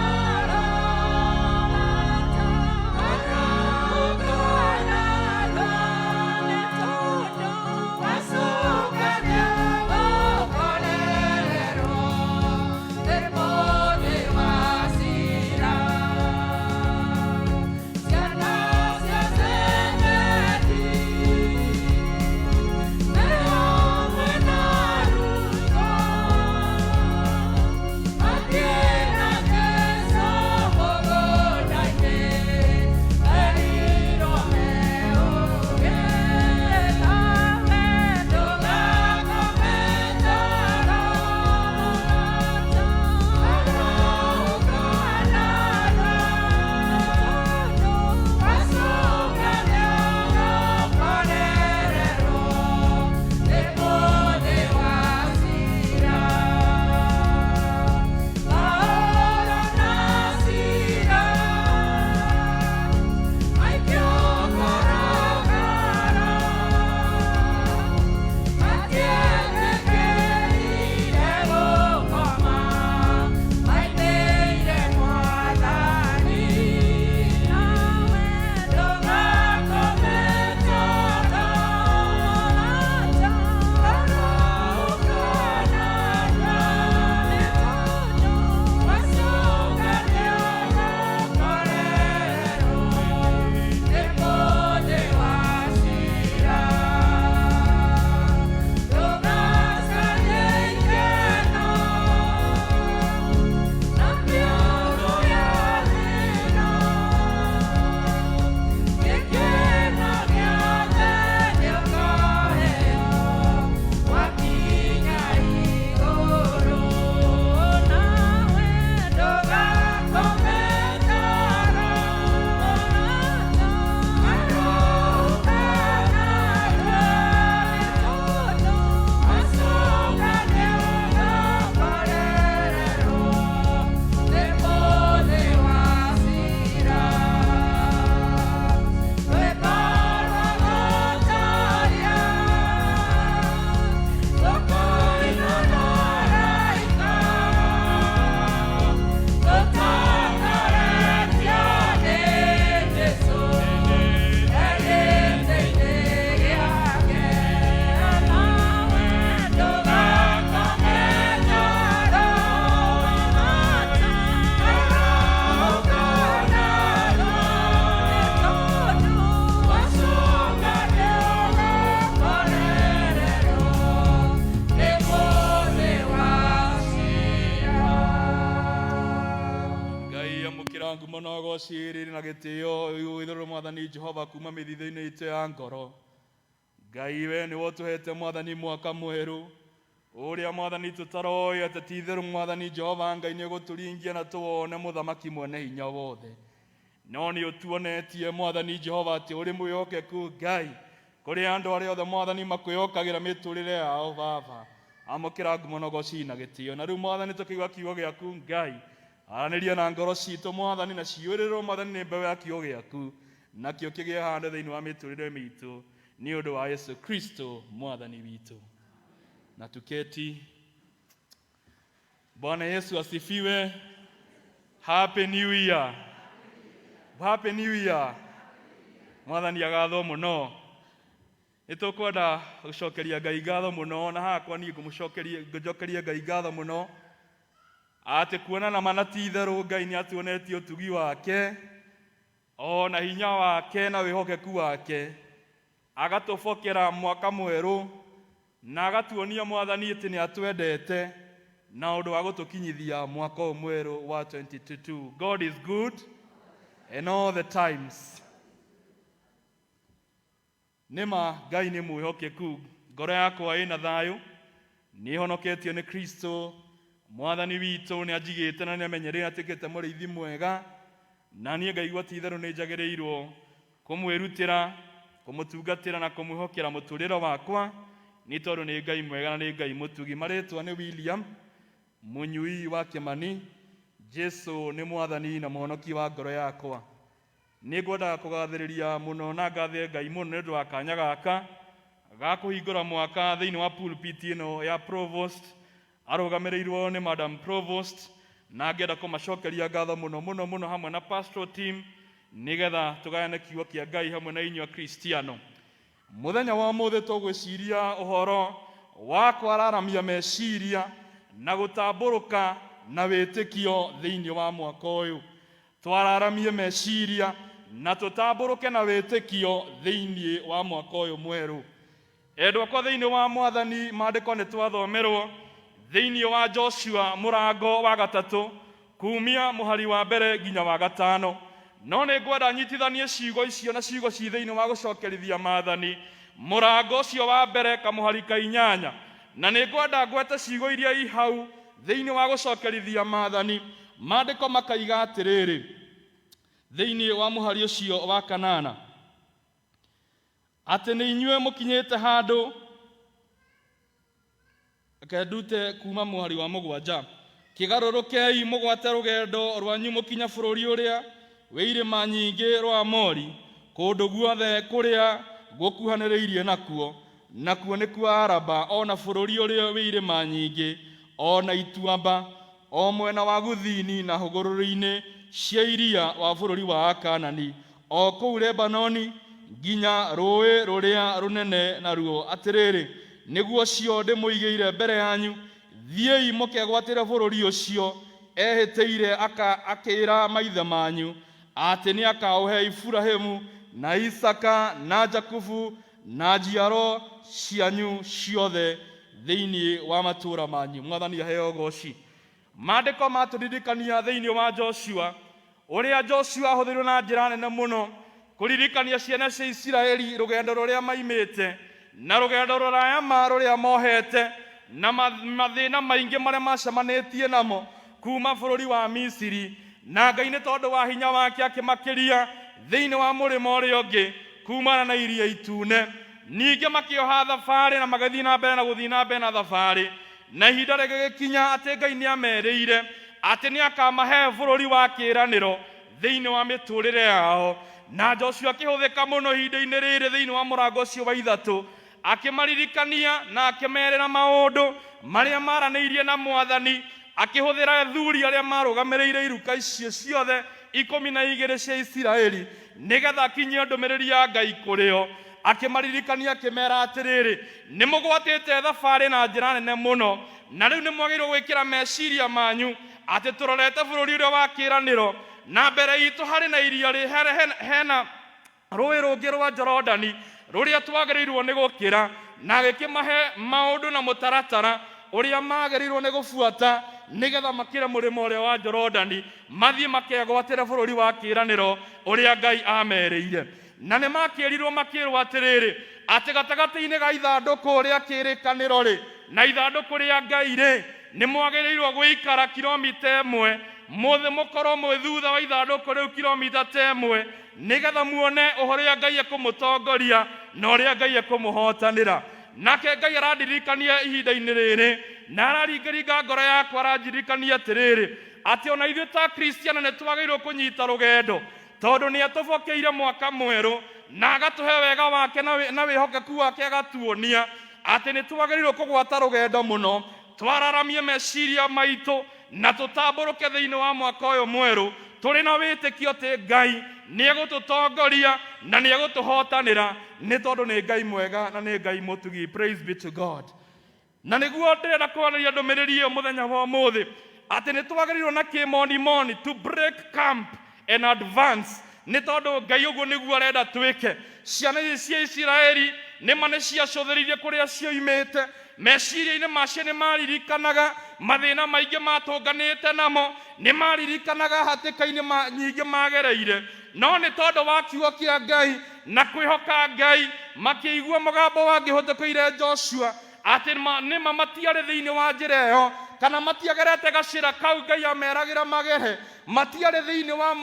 Twamũkĩra ngumo na ũgocirĩrĩ na gĩtĩo igũrũ Mwathani Jehova kuma mĩthithũ-inĩ itũ ya ngoro. Ngai we nĩ wotũhete Mwathani mwaka mwerũ. Ũrĩa Mwathani tũtaroĩ atĩ ti-itherũ Mwathani Jehova Ngai nĩ gũtũringia na tũwone mũthamaki mwene hinya wothe. No nĩ ũtuonetie Mwathani Jehova atĩ ũrĩ mwĩhokeku Ngai kũrĩ andũ arĩa othe Mwathani makwĩhokagĩra mĩtũrĩre yao Baba. Amũkĩra ngumo na ũgooci na gĩtĩo. Na rĩu Mwathani tũkĩigua kiugo gĩaku Ngai, aranĩria na ngoro citũ Mwathani, na ciũrĩrwo Mwathani nĩ mbeũ ya kiugo gĩaku, nakĩo kĩgĩe handũ thĩinĩ wa mĩtũrĩre mitũ, nĩ ũndũ wa Yesu Kristo Mwathani witũ. Na tuketi. Bwana Yesu asifiwe. Happy New Year. Happy New Year. Mwathani agathwo mũno. Nĩtũkwenda gũcokeria Ngai ngatho mũno, na hakwa niĩ ngũcokeria Ngai ngatho mũno atĩ kuonana mana ti-itherũ Ngai nĩ atuonetie ũtugi wake, ona hinya wake na wĩhokeku wake, agatũbokera mwaka mwerũ, na agatuonia Mwathani atĩ nĩ atwendete na ũndũ wa gũtũkinyithia mwaka ũyũ mwerũ wa 2022. God is good and all the times. Nĩma Ngai nĩ mwĩhokeku. Ngoro yakwa ĩna thayũ, nĩ honoketio nĩ Kristo Mwathani witũ. Nĩ anjigĩte na nĩ amenyerete atuĩkĩte mũrĩithi mwega, na niĩ ngaigua ti-itherũ nĩ njagĩrĩirwo kũmwĩrutĩra, kũmũtungatĩra na kũmwĩhokera mũtũrĩre wakwa, nĩ tondũ nĩ Ngai mwega na nĩ Ngai mũtugi. Marĩtwa nĩ William Mũnyui wa Kĩmani. Jesu nĩ Mwathani na mũhonoki wa ngoro yakwa. Nĩ ngwendaga kũgathĩrĩria mũno na ngathe Ngai mũno nĩ ũndũ wa kanya gaka ga kũhingũra mwaka thĩinĩ wa pulpit ĩno ya Provost, arũgamĩrĩirwo nĩ Madam Provost, na ngenda kũmacokeria ngatho mũno mũno mũno hamwe na pastoral team, nĩgetha tũgayane kiugo kĩa Ngai hamwe na inyuĩ Kristiano. Mũthenya wa ũmũthĩ tũgwĩciria ũhoro wa kwararamia meciria na gũtambũrũka na wĩtĩkio thĩinĩ wa mwaka ũyũ. Twararamie meciria na tũtambũrũke na wĩtĩkio thĩinĩ wa mwaka ũyũ mwerũ. Endwa kwa thĩinĩ wa Mwathani, maandĩko nĩ twathomerwo thĩinĩ wa Joshua mũrango wa 3 kumia mũhari wa mbere nginya wa 5. No nĩ ngwenda nyitithanie ciugo icio na ciugo ci thĩinĩ wa gũcokerithia Maathani mũrango ũcio wa mbere kamũhari ka 8, na nĩ ngwenda ngwete ciugo iria i hau thĩinĩ wa gũcokerithia Maathani. Maandĩko makaiga atĩrĩrĩ thĩinĩ wa mũhari ũcio wa 8, atĩ nĩ inyuĩ mũkinyĩte handũ, kendute kuma mũhari wa 7, kĩgarũrũkei mũgwate rũgendo rwanyu mũkinya bũrũri ũrĩa wĩ irĩma nyingĩ rwa Mori, kũndũ guothe kũrĩa gũkuhanĩrĩirie nakuo nĩkuo Araba, ona bũrũri ũrĩa wĩ irĩma nyingĩ, ona ituamba, o mwena wa gũthini na hũgũrũrũ-inĩ cia iria wa bũrũri wa Akanani, o kũu Lebanoni nginya rũĩ rũrĩa rũnene naruo. Atĩrĩrĩ, nĩguo cio ndĩmũigĩire mbere yanyu, thiĩi mũkegwatĩre bũrũri ũcio ehĩtĩire akĩĩra maithe manyu atĩ nĩ akaũhe Iburahĩmu na Isaka na Jakubu na njiaro cianyu ciothe thĩinĩ wa matũũra manyu. Mwathani aheo ũgooci. Maandĩko matũririkania thĩinĩ wa Joshua, ũrĩa Joshua ahũthĩrirwo na njĩra nene mũno kũririkania ciana cia Isiraeli rũgendo rũrĩa maimĩte, na rũgendo rũraya rũrĩa mohete, na mathĩna maingĩ marĩa macemanĩtie namo kuma bũrũri wa Misiri. Na Ngai nĩ tondũ wa hinya wake akĩmakĩria thĩinĩ wa mũrĩmo ũrĩa ũngĩ kumana na Iria Itune. Ningĩ makĩoha thabarĩ na magathiĩ na mbere na gũthiĩ na mbere na thabarĩ, na ihinda rĩgĩkinya atĩ Ngai nĩ ameriire atĩ nĩ akamahe bũrũri wa kĩĩranĩro thĩinĩ wa mĩtũrĩre yao. Na Joshua akĩhũthĩka mũno ihinda-inĩ rĩrĩ thĩinĩ wa mũrango ũcio wa 3, akĩmaririkania na akĩmerera maũndũ marĩa maranĩirie na Mwathani, akĩhũthĩra athuri arĩa marũgamĩrĩire iruka icio ciothe 12 cia Isiraeli, nĩgetha akinyie ndũmĩrĩri ya Ngai kũrĩo. Akĩmaririkania akĩmera atĩrĩrĩ, nĩ mũgwatĩte thabarĩ na njĩra nene mũno, na rĩu nĩ mwagĩrĩirwo gwĩkĩra meciria manyu atĩ tũrorete bũrũri ũrĩa wa kĩĩranĩro, na mbere itũ harĩ na iria hena rũĩ rũngĩ rwa Jorodani rũrĩa twagĩrĩirwo nĩ gũkĩra, na agĩkĩmahe maũndũ na mũtaratara uria magerirwo ne gufuata nigetha makire murimo uria wa Jorodani mathie makegwatira bururi wa kiraniro uria Ngai amereire. Na ne makirirwo makirwo atiriri ati gatagati-ini ga ithanduku uria kirikaniro ri na ithanduku ria Ngai ri ni mwagerirwo guikara kilomita 1 muthe mukorwo mwe thutha wa ithanduku riu kilomita 1 nigetha muone uhoria Ngai ekumutongoria na uria Ngai ekumuhotanira. Nake Ngai arandirikania ihinda-ini riri na araringaringa ngoro yakwa arandirikania atiriri ati ona ithuĩ ta Kristiano nĩ twagĩrĩirwo kũnyita rũgendo tondu nĩ atũbokeire mwaka mwerũ na agatuhe wega wake na wĩhokeku wake agatuonia ati nĩ twagĩrĩirwo kũgwata rũgendo mũno twararamie meciria maitũ na tũtambũrũke thĩinĩ wa mwaka ũyũ mwerũ tũrĩ na wĩtĩkio atĩ Ngai nĩ egũtũtongoria na nĩ egũtũhotanĩra nĩ tondũ nĩ Ngai mwega na nĩ Ngai mũtugi. Praise be to God. Na nĩguo ndĩrenda kwarĩria ndũmĩrĩri ĩyo mũthenya wa ũmũthĩ atĩ nĩ twagĩrĩirwo na kĩmonimoni to break camp and advance nĩ tondũ Ngai ũguo nĩguo arenda twĩke. Ciana ici cia Isiraeli nĩma nĩ ciacũthĩrĩirie kũrĩa cioimĩte meciria-inĩ macio nĩ maririkanaga mathĩna maingĩ matũnganĩte namo nĩ maririkanaga hatĩka-inĩ nyingĩ magereire no nĩ tondũ wa kiugo kĩa Ngai na kwĩhoka Ngai makĩigua mũgambo wa ngĩhũtũkĩire Joshua atĩ nĩma matiarĩ thĩinĩ wa njĩra ĩyo kana matiagerete gacĩra kau Ngai ameragĩra magere matiarĩ thĩinĩ wa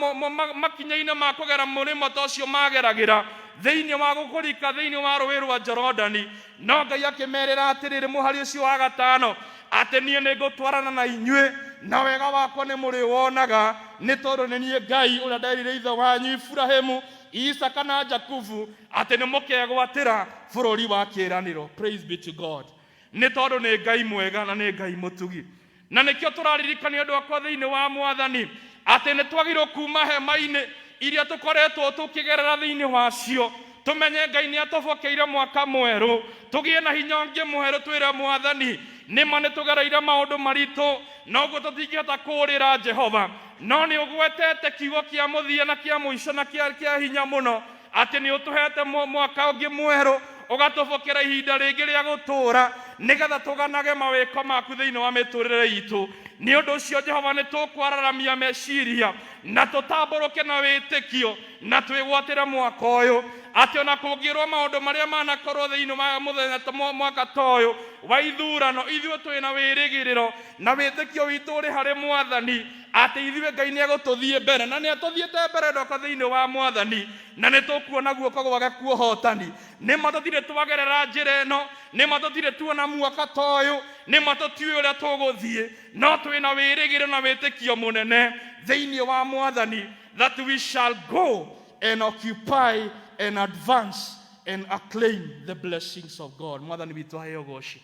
makinya-inĩ ma kũgera mũrĩmo ta ũcio mageragĩra thĩinĩ wa gũkũrika thĩinĩ wa rũĩ rwa Jorodani no Ngai akĩmerĩra atĩrĩrĩ mũhari ũcio wa gatano atĩ niĩ nĩ ngũtwarana na inyuĩ na wega wakwa nĩ mũrĩwonaga nĩ tondũ nĩ niĩ Ngai ũrĩa nderire ithe wanyu Ibrahimu Isaka na Jakubu atĩ nĩ mũkegwatĩra bũrũri wa kĩĩranĩro. Praise be to God. Nĩ tondũ nĩ Ngai mwega na nĩ Ngai mũtugi na nĩkĩo tũraririkania andũ akwa thĩinĩ wa Mwathani atĩ nĩ twagĩrĩirwo kuma hema-inĩ iria tũkoretwo tũkĩgerera thĩinĩ wacio tumenye Ngai nĩ atũbokeire mwaka mwerũ tũgĩe na hinya ũngĩ mwerũ twĩre Mwathani nĩma nĩ tũgereire maũndũ maritũ na ũguo tũtingĩhota kũũrĩra Jehova no nĩ ũgwetete kiugo kĩa mũthia na kĩa mũico na kĩa hinya mũno atĩ nĩ ũtũhete mwaka ũngĩ mwerũ ũgatũbokera ihinda rĩngĩ rĩa gũtũũra nĩgetha tũganage mawĩko maku thĩinĩ wa mĩtũrĩre itũ. Nĩ ũndũ ũcio Jehova nĩ tũkwararamia meciria na tũtambũrũke na wĩtĩkio na twĩgwatĩre mwaka ũyũ atĩ ona kũngĩrwo maũndũ marĩa manakorwo thĩinĩ wa mũthenya ta mwaka ta ũyũ wa ithurano ithuĩ twĩ na wĩrĩgĩrĩro na wĩtĩkio witũ ũrĩ harĩ Mwathani atĩ ithuĩ Ngai nĩ egũtũthiĩ mbere na nĩ atũthiĩte mbere ndoka thĩinĩ wa Mwathani na nĩ tũkuona guoko gwake kuohotani nĩma tũtirĩ twagerera njĩra ĩno nĩma tũtirĩ tuona mwaka ta ũyũ nĩma tũtiũĩ ũrĩa tũgũthiĩ no twĩ na wĩrĩgĩrĩro na wĩtĩkio mũnene thĩinĩ wa Mwathani that we shall go and occupy and advance and acclaim the blessings of God. Mwathani witũ aheo goci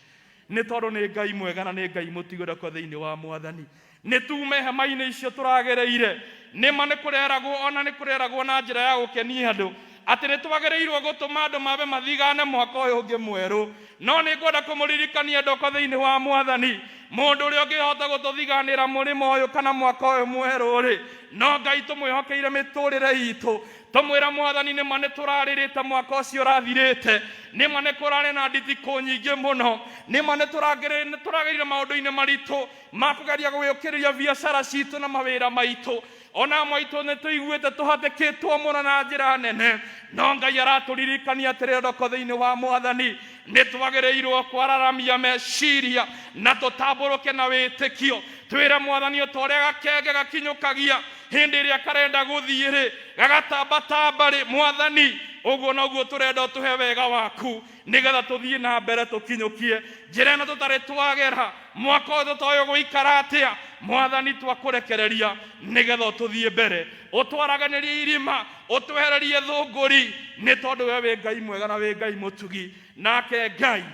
nĩ tondũ nĩ Ngai mwega na nĩ Ngai mũtigĩre kwa thĩinĩ wa Mwathani nĩ tume hema-inĩ icio tũragereire nĩma nĩ kũreragwo ona nĩ kũreragwo na njĩra ya gũkenia andũ atĩ nĩ twagĩrĩirwo gũtũma andũ mabe mathigane mwaka ũyũ ũngĩ mwerũ no nĩ ngwenda kũmũririkania ndoka thĩinĩ wa Mwathani mũndũ ũrĩa ũngĩhota gũtũthiganĩra mũrĩmo ũyũ kana mwaka ũyũ mwerũ rĩ no Ngai tũmwĩhokeire mĩtũrĩre itũ tũmwĩra Mwathani nĩma nĩ tũrarĩrĩte mwaka ũcio ũrathirĩte nĩma nĩ kũrarĩ na ndithiko nyingĩ mũno nĩma nĩ tũragereire maũndũ-inĩ maritũ ma kũgeria gwĩũkĩrĩria biacara citũ na mawĩra maitũ ona maitũ nĩ tũiguĩte tũhatĩkĩtwo mũno na njĩra nene no Ngai aratũririkania atĩrĩ ndoko thĩinĩ wa Mwathani nĩ twagĩrĩirwo kwararamia meciria na tũtambũrũke na wĩtĩkio twĩre Mwathani ta ũrĩa gakenge gakinyũkagia hĩndĩ ĩrĩa karenda gũthiĩ rĩ gagatambatamba rĩ Mwathani ũguo noguo tũrenda ũtũhe wega waku nĩgetha tũthiĩ na mbere tũkinyũkie njĩra ĩno tũtarĩ twagera mwaka ũyũ tũtoĩ gũikara atĩa Mwathani twakũrekereria nĩgetha ũtũthiĩ mbere ũtwaraganĩrie irima ũtwehererie thũngũri nĩ tondũ we wĩ Ngai mwega na wĩ Ngai mũtugi nake Ngai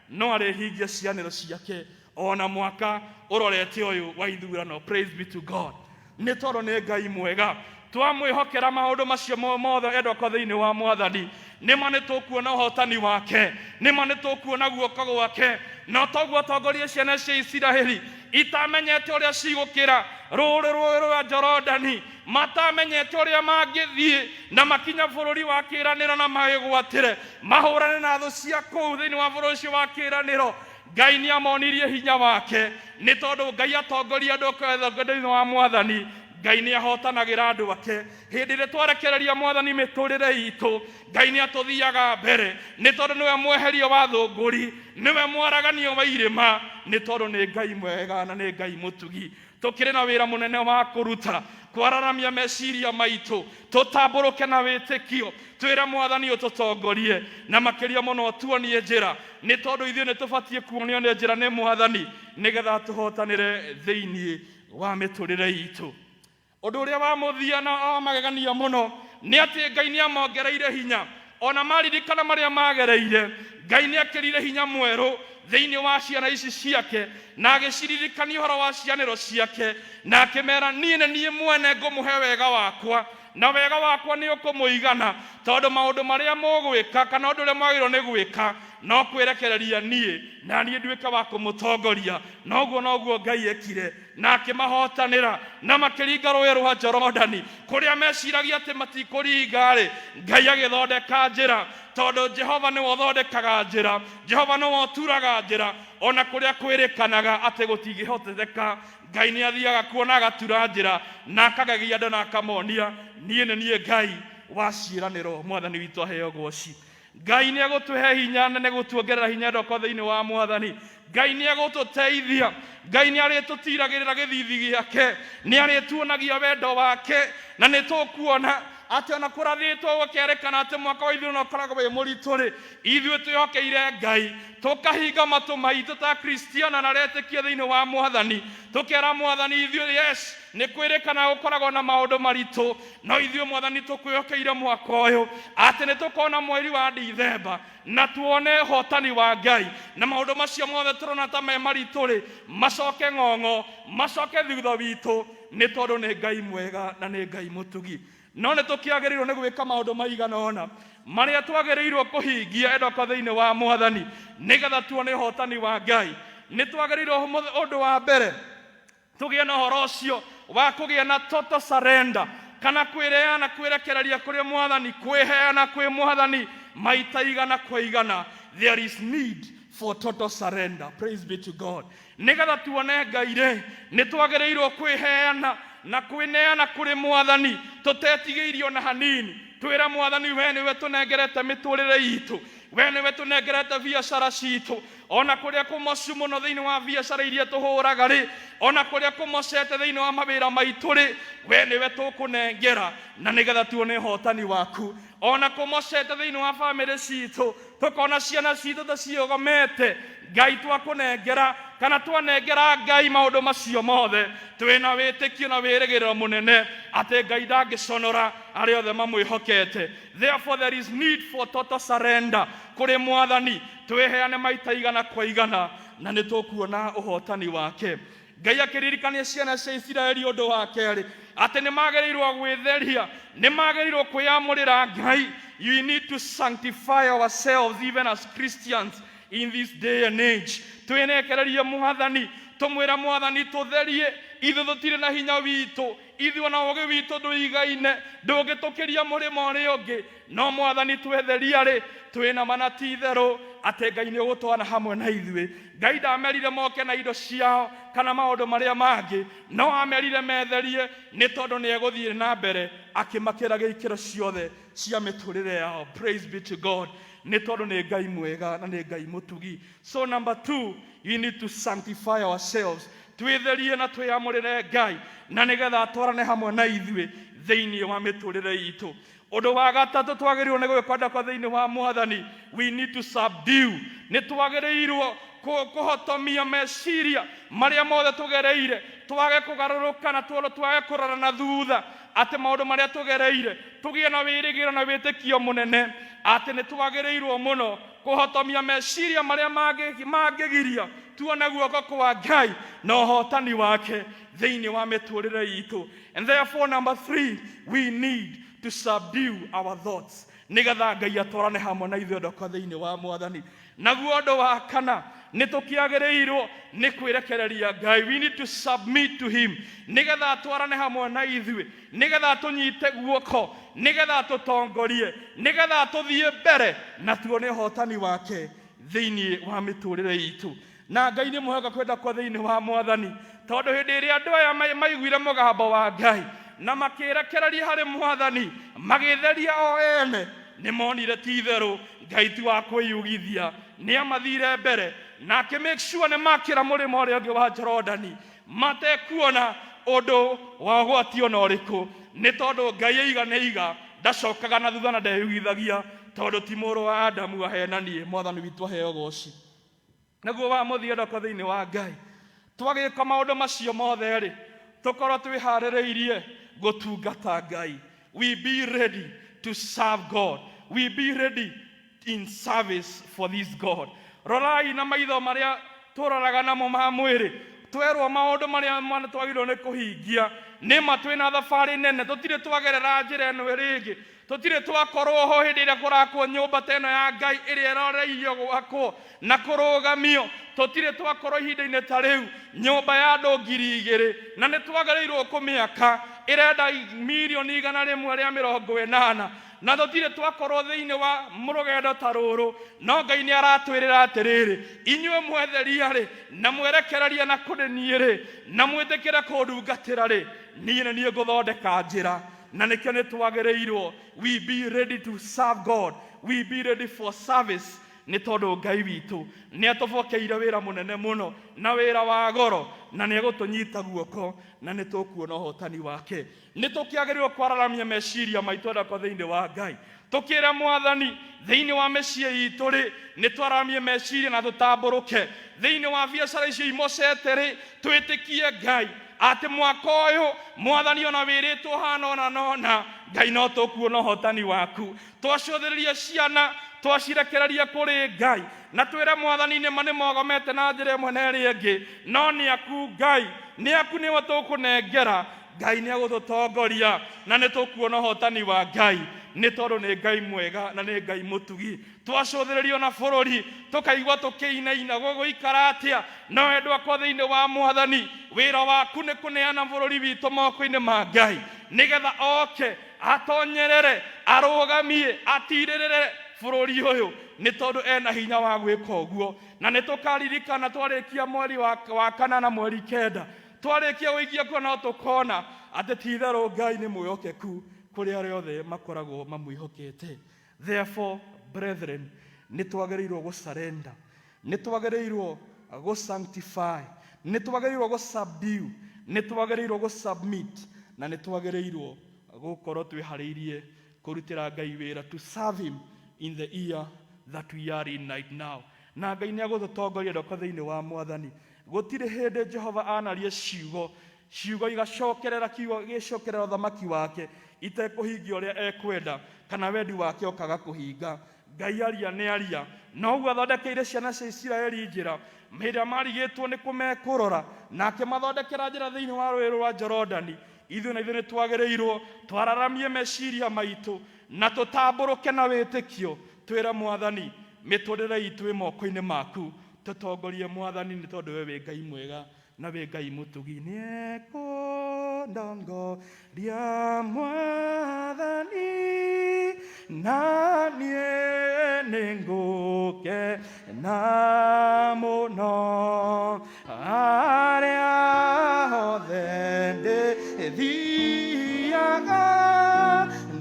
no arĩhingia cianĩro ciake ona mwaka ũrorete ũyũ wa ithurano. Praise be to God. Nĩ tondũ nĩ Ngai mwega twamwĩhokera maũndũ macio mothe endoko thĩinĩ wa Mwathani nĩma nĩ tũkuona ũhotani wake nĩma nĩ tũkuona guoko gwake no toguo tongoria ciana cia Isiraeli itamenyete ũrĩa cigũkĩra rũĩ rwa Jorodani matamenyete ũrĩa mangĩthiĩ na makinya bũrũri wa kĩĩranĩro na magĩgwatĩre mahũrane na thũ cia kũu thĩinĩ wa bũrũri ũcio wa kĩĩranĩro Ngai nĩ amonirie hinya wake nĩ tondũ Ngai atongoria andũ thĩinĩ wa Mwathani. Ngai nĩ ahotanagĩra andũ ake. Hĩndĩ ĩrĩa twarekereria Mwathani mĩtũrĩre itũ, Ngai nĩ atũthiaga mbere nĩ tondũ nĩwe mweheria wa thũngũri, nĩwe mwaraganio wa irĩma, nĩ tondũ nĩ Ngai mwega na nĩ Ngai mũtugi. Tũkĩrĩ na wĩra mũnene wa kũruta, kwararamia meciria maitũ, tũtambũrũke na wĩtĩkio, twĩre Mwathani ũtũtongorie, na makĩria mũno tuonie njĩra, nĩ tondũ ithuĩ nĩ tũbatiĩ kuonio nĩ njĩra nĩ Mwathani nĩgetha tũhotanĩre thĩinĩ wa mĩtũrĩre itũ. Ũndũ ũrĩa wa mũthia na wa magegania mũno nĩ atĩ Ngai nĩ amongereire hinya, ona maririkana marĩa magereire. Ngai nĩ akĩrire hinya mwerũ thĩinĩ wa ciana ici ciake, na agĩciririkania ũhoro wa cianĩro ciake, na akĩmera niĩ mwene ngũmũhe wega wakwa, na wega wakwa nĩ ũkũmũigana, tondũ maũndũ marĩa mũgwĩka kana ũndũ ũrĩa mwagĩrĩirwo nĩ gwĩka no kwĩrekereria niĩ, na niĩ nduĩke wa kũmũtongoria. Noguo Ngai ekire, na akĩmahotanĩra, na makĩringa rũũĩ rwa Jorodani, kũrĩa meciragia atĩ matikũringa-rĩ, Ngai agĩthondeka njĩra, tondũ Jehova nĩwe ũthondekaga njĩra, Jehova nĩwe ũturaga njĩra, ona kũrĩa kwĩrĩkanaga atĩ gũtingĩhoteteka, Ngai nĩ athiaga kuo na agatura njĩra, na akagegia andũ na akamonia niĩ nĩ niĩ Ngai wa ciĩranĩro. Mwathani witũ aheo goci. Ngai nĩ egũtũhe hinya na nĩ egũtuongerera hinya ndoko thĩinĩ wa Mwathani. Ngai nĩ egũtũteithia, Ngai nĩ arĩtũtiragĩrĩra gĩthithi gĩake, nĩ arĩtuonagia wendo wake, na nĩ tũkuona atĩ ona kũrathĩtwo gũkerĩkana atĩ mwaka wa ithũĩ no ũkoragwo wĩ mũritũ-rĩ, ithuĩ twĩhokeire Ngai, tũkahinga matũ maitũ ta Kristiano na retĩkia thĩinĩ wa Mwathani, tũkera Mwathani ithuĩ yes nĩ kwĩrĩkana gũkoragwo na maũndũ maritũ, no ithuĩ Mwathani tũkwĩhokeire mwaka ũyũ atĩ nĩ tũkona mweri wa Dithemba na tuone hotani wa Ngai, na maũndũ macio mothe tũrona ta me maritũ-rĩ, macoke ng'ong'o, macoke thutha witũ, nĩ tondũ nĩ Ngai mwega na nĩ Ngai mũtugi. No nĩ tũkĩagĩrĩirwo nĩ gwĩka maũndũ maigana ũna marĩa twagĩrĩirwo kũhingia endoko thĩinĩ wa Mwathani nĩgetha tuone hotani wa Ngai. Nĩ twagĩrĩirwo ũndũ wa mbere tũgĩe na ũhoro ũcio wa kũgĩa na total surrender, kana kwĩreana kwĩrekereria kũrĩ Mwathani, kwĩheana kwĩ Mwathani maita igana kwa igana. There is need for total surrender. Praise be to God. Nĩgetha tuone Ngai-rĩ, nĩ twagĩrĩirwo kwĩheana na kwĩneana kũrĩ Mwathani tũtetigĩirio na hanini, twĩra Mwathani we nĩwe tũnengerete mĩtũrĩre itũ, we nĩwe tũnengerete biacara citũ, ona kũrĩa kũmocu mũno thĩinĩ wa biacara iria tũhũraga-rĩ, ona kũrĩa kũmocete thĩinĩ wa mawĩra maitũ-rĩ, we nĩwe tũkũnengera na nĩgetha tuone hotani waku. Ona kũmocete thĩinĩ wa bamĩrĩ citũ, tũkona ciana citũ ta ciũgomete, Ngai twakũnengera, kana twanengera Ngai maũndũ macio mothe, twĩna wĩtĩkio na wĩrĩgĩrĩro mũnene atĩ Ngai ndangĩconora arĩa othe mamwĩhokete. Therefore there is need for total surrender kũrĩ Mwathani, twĩheane maita igana kwa igana, na nĩ tũkuona ũhotani wake. Ngai akĩririkania ciana cia Isiraeli ũndũ wa kerĩ, atĩ nĩ magĩrĩirwo gwĩtheria, nĩ magĩrĩirwo kwĩyamũrĩra Ngai. You need to sanctify ourselves even as Christians in this day and age. Twĩnekererie Mwathani, tũmwĩra Mwathani tũtherie, ithuĩ tũtirĩ na hinya witũ, ithuĩ ona ũũgĩ witũ ndũigaine, ndũngĩtũkĩria mũrĩmo ũrĩa ũngĩ, no Mwathani twetheria-rĩ, twĩna mana ti itherũ atĩ Ngai nĩ ũgũtwarana hamwe na ithuĩ. Ngai ndamerire moke na indo ciao kana maũndũ marĩa mangĩ, no amerire metherie nĩ tondũ nĩ egũthiĩ na mbere akĩmakĩra gĩikĩro ciothe cia mĩtũrĩre yao. Praise be to God. Nĩ tondũ nĩ Ngai mwega na nĩ Ngai mũtugi. So number 2, you need to sanctify ourselves. Twĩtherie na twĩyamũrĩre Ngai na nĩgetha atwarane hamwe na ithuĩ thĩinĩ wa mĩtũrĩre itũ. Ũndũ wa gatatũ twagĩrĩirwo nĩ gwĩka ndako thĩinĩ wa Mwathani, we need to subdue. Nĩ twagĩrĩirwo kũhotomia meciria marĩa mothe tũgereire, twage kũgarũrũka na twage kũrora na thutha atĩ maũndũ marĩa tũgereire, tũgĩe na wĩrĩgĩrĩro na wĩtĩkio mũnene atĩ nĩ twagĩrĩirwo mũno kũhotomia meciria marĩa mangĩgiria tuone guoko kwa Ngai na ũhotani wake thĩinĩ wa mĩtũrĩre itũ. And therefore number 3, we need to subdue our thoughts nĩgetha Ngai atwarane hamwe na ithuĩ ndoko thĩinĩ wa Mwathani. Naguo ũndũ wa kana nĩ tũkĩagĩrĩirwo nĩ kwĩrekereria Ngai. We need to submit to him nĩgetha atwarane hamwe na ithuĩ, nĩgetha tũnyite guoko, nĩgetha tũtongorie, nĩgetha tũthiĩ mbere na tuone hotani wake thĩinĩ wa mĩtũrĩre itũ. na Ngai nĩ mwega kwenda kwa thĩinĩ wa Mwathani, tondũ hĩndĩ ĩrĩa andũ aya maiguire mũgambo wa Ngai na makĩrekereria harĩ Mwathani magĩtheria o ene, nĩ monire ti itherũ Ngai ti wa kwĩyugithia. Nĩ amathire mbere na akĩ make sure nĩ makĩra mũrĩmo ũrĩa ũngĩ wa Jorodani matekuona ũndũ wa ũgwati ona ũrĩkũ, nĩ tondũ Ngai aiga ndacokaga na thutha na ndeyugithagia, tondũ ti mũrũ wa Adamu ahenanie. Mwathani witũ aheo goci. Naguo wa mũthia kwa thĩinĩ wa Ngai, twagĩka maũndũ macio mothe rĩ, tũkorwo twĩharĩrĩirie gũtungata Ngai. We be ready to serve God. We be ready in service for this God. Rorai na maitho marĩa tũroraga namo ma mwĩrĩ, twerwo maũndũ marĩa twagĩrĩirwo nĩ kũhingia. Nĩma twĩna thabarĩ nene, tũtirĩ twagerera njĩra ĩno rĩngĩ, tũtirĩ twakorwo ho hĩndĩ ĩrĩa kũrakwo nyũmba ta ĩno ya Ngai ĩrĩa ĩroreirio gwakwo na kũrũgamio. Tũtirĩ twakorwo ihinda-inĩ ta rĩu nyũmba ya andũ 2,000, na nĩ twagĩrĩirwo kũmĩaka ĩrenda mirioni 180, na tũtirĩ twakorwo thĩinĩ wa rũgendo ta rũrũ. No Ngai nĩ aratwĩrĩra atĩrĩrĩ, inyuĩ mwetheria rĩ na mwerekereria na kũrĩ niĩ rĩ na mwĩtĩkĩre kũndungatĩra rĩ, niĩ nĩ niĩ ngũthondeka njĩra. Na nĩkĩo nĩ twagĩrĩirwo, we be ready to serve God, we be ready for service, nĩ tondũ Ngai witũ nĩ atũbokeire wĩra mũnene mũno na wĩra wa goro, na nĩ egũtũnyita guoko na nĩ tũkuona ũhotani wake. Nĩ tũkĩagĩrĩirwo kwararamia meciria maitũ ndakwa thĩinĩ wa Ngai, tũkĩra Mwathani thĩinĩ wa mĩciĩ itũ rĩ, nĩ twararamie meciria na tũtambũrũke thĩinĩ wa biacara icio imocete rĩ, twĩtĩkie Ngai atĩ mwaka ũyũ Mwathani ona wĩrĩtwo hana ona nona, Ngai no tũkuona ũhotani waku. Twacũthĩrĩria ciana twacirekereria kũrĩ Ngai na twĩre Mwathani nĩma nĩ mogomete na njĩra ĩmwe na ĩrĩa ĩngĩ, no nĩ aku Ngai, nĩ aku nĩwe tũkũnengera. Ngai nĩ agũtũtongoria na nĩ tũkuona ũhotani wa Ngai, nĩ tondũ nĩ Ngai mwega na nĩ Ngai mũtugi. Twacũthĩrĩrio na bũrũri tũkaigua tũkĩinaina gũgũikara atĩa, no endwa kwa thĩinĩ wa Mwathani wĩra waku nĩ kũneana bũrũri witũ moko-inĩ ma Ngai, nĩgetha oke atonyerere, arũgamie, atirĩrĩre bũrũri ũyũ, nĩ tondũ ena hinya wa gwĩka ũguo. Na nĩ tũkaririkana twarĩkia mweri wa kana na mweri 9, twarĩkia wĩikia kuo no tũkona atĩ ti itherũ Ngai nĩ mwĩhokeku kũrĩ arĩa othe makoragwo mamwĩhokete. Therefore brethren, nĩ twagĩrĩirwo gũsurrender, nĩ twagĩrĩirwo gũsanctify, nĩ twagĩrĩirwo gũsubdue, nĩ twagĩrĩirwo gũsubmit, na nĩ twagĩrĩirwo gũkorwo twĩharĩirie kũrutĩra Ngai wĩra, to serve him in the year that we are in right now. Na Ngai nĩ agũtũtongoria ndokwa thĩinĩ wa Mwathani. Gũtirĩ hĩndĩ Jehova anaria ciugo igacokerera kiugo gĩcokerera ũthamaki wake itekũhingia ũrĩa ekwenda kana wendi wake ũkaga kũhinga. Ngai aria nĩ aria, no ũguo athondekeire ciana cia Isiraeli njĩra hĩndĩ ĩrĩa marigĩtwo nĩ kũmekũrora, nake mathondekera njĩra thĩinĩ wa rũũĩ rwa Jorodani. Ithuĩ na ithuĩ nĩ twagĩrĩirwo twararamie meciria maitũ na tũtambũrũke na wĩtĩkio, twĩre Mwathani mĩtũrĩre itũ ĩ moko-inĩ maku, tũtongorie Mwathani, nĩ tondũ we wĩ Ngai mwega na wĩ Ngai mũtugi. Nĩ ekũndongoria Mwathani na niĩ nĩ ngũkena mũno harĩa hothe ndĩthiaga,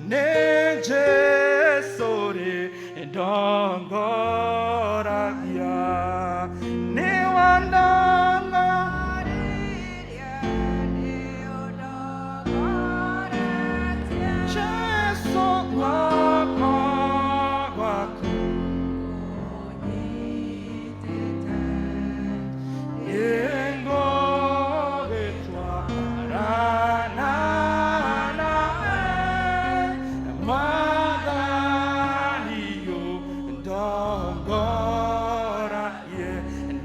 nĩ Jesũ rĩ ndongoragia, nĩ wandongoria, nĩ ũndongoretie, Jesũ gwakwa gwaku ũnyitĩte, ngũgĩtwarana nawe Mwathani ũndongoragie,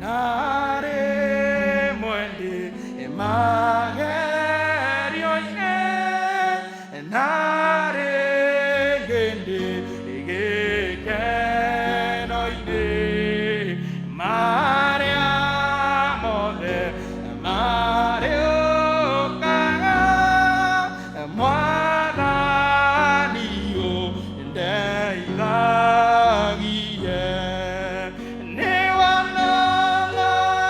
narĩ mwendi magerio-inĩ, narĩ gĩndĩ gĩkeno-inĩ, marĩa mothe marĩũkaga, Mwathani ũndeithagie, nĩ wanongoria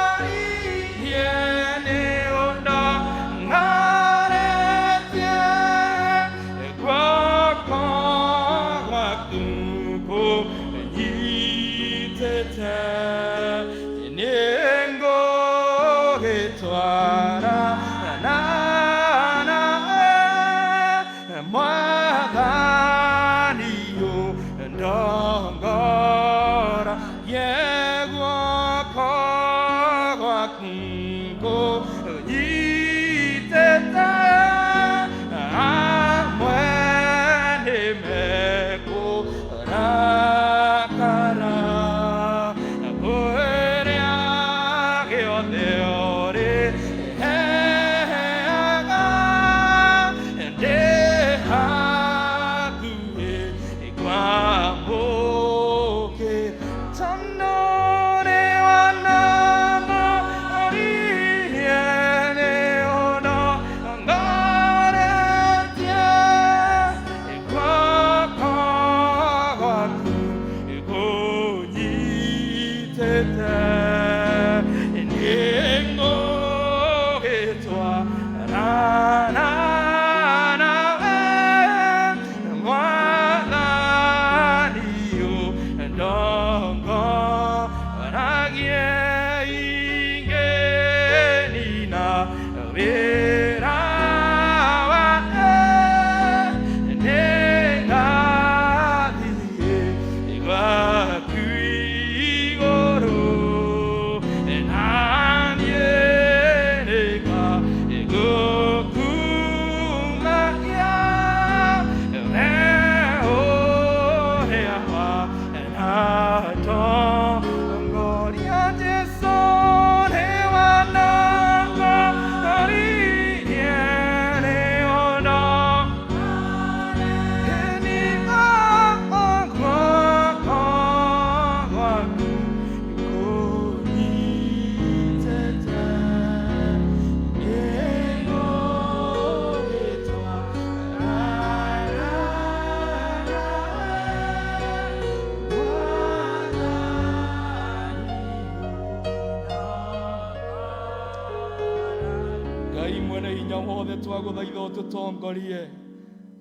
wothe twaguthaitha ututongorie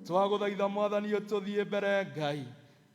twaguthaitha mwathani ututhie mbere Ngai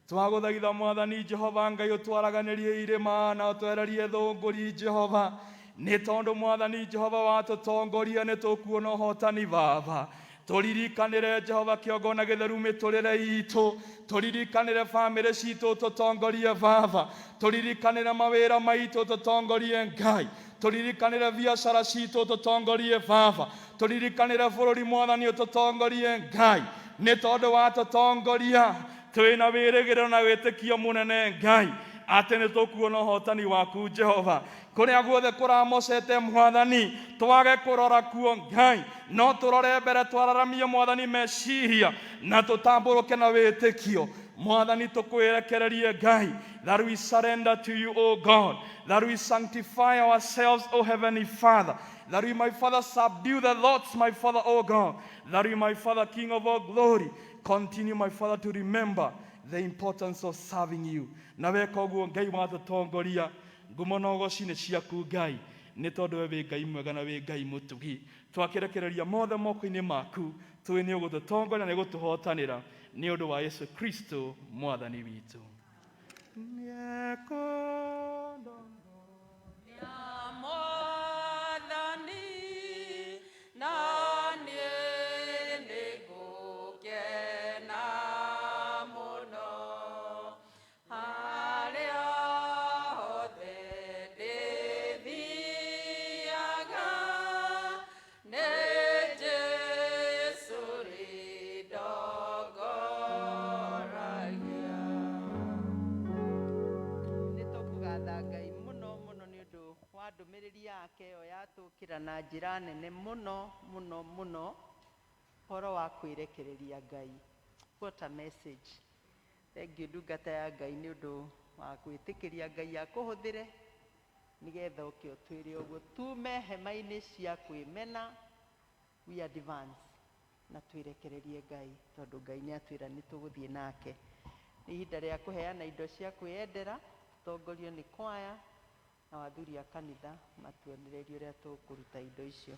twaguthaitha mwathani Jehova Ngai utwaraganirie irima na utwererie thunguri Jehova ni tondu mwathani Jehova watutongoria ni tukuona hotani baba turirikanire Jehova kiongo na githeru miturire itu turirikanire family citu tutongorie baba turirikanire mawira maitu tutongorie Ngai turirikanire biashara citu tutongorie baba turirikanire bururi mwathani ututongorie Ngai ni tondu watutongoria twina wirigiro na witikio munene Ngai ati ni tukuona hotani waku Jehova kuria guothe kuramocete mwathani twage kurora kuo Ngai no turore mbere twararamie mwathani meciria na tutamburuke na witikio mwathani tukwirekererie Ngai that we surrender to you O God that we sanctify ourselves O Heavenly Father that we my Father subdue the thoughts my Father O God that we my Father King of all glory continue my Father to remember the importance of serving you na weka uguo Ngai watutongoria ngumo na ugoci nĩ ciaku Ngai nĩ tondũ we wĩ Ngai mwega na wĩ Ngai mũtugi twakirekereria mothe moko-inĩ maku tũĩ nĩ ũgũtũtongoria na nĩ ũgũtũhotanĩra nĩ ũndũ wa Yesu Kristo mwathani witũ. ndũmĩrĩri yake yo yatukĩra na njĩra nene mũno mũno mũno horo wa kwĩrekereria Ngai. What a message. Thengiũ ndungata ya Ngai nĩ ũndũ wa gwĩtĩkĩria Ngai akũhũthĩre nĩgetha ũke ũtwĩre ũguo tume hema-inĩ cia kwĩmena we advance na twĩrekererie Ngai tondũ Ngai nĩ atwĩra nĩ tũgũthiĩ nake. Nĩ ihinda rĩa kũheana indo cia kwĩyendera tũtongorio nĩ kwaya na wathuri a kanitha matuonererie ũrĩa tũkũruta indo icio.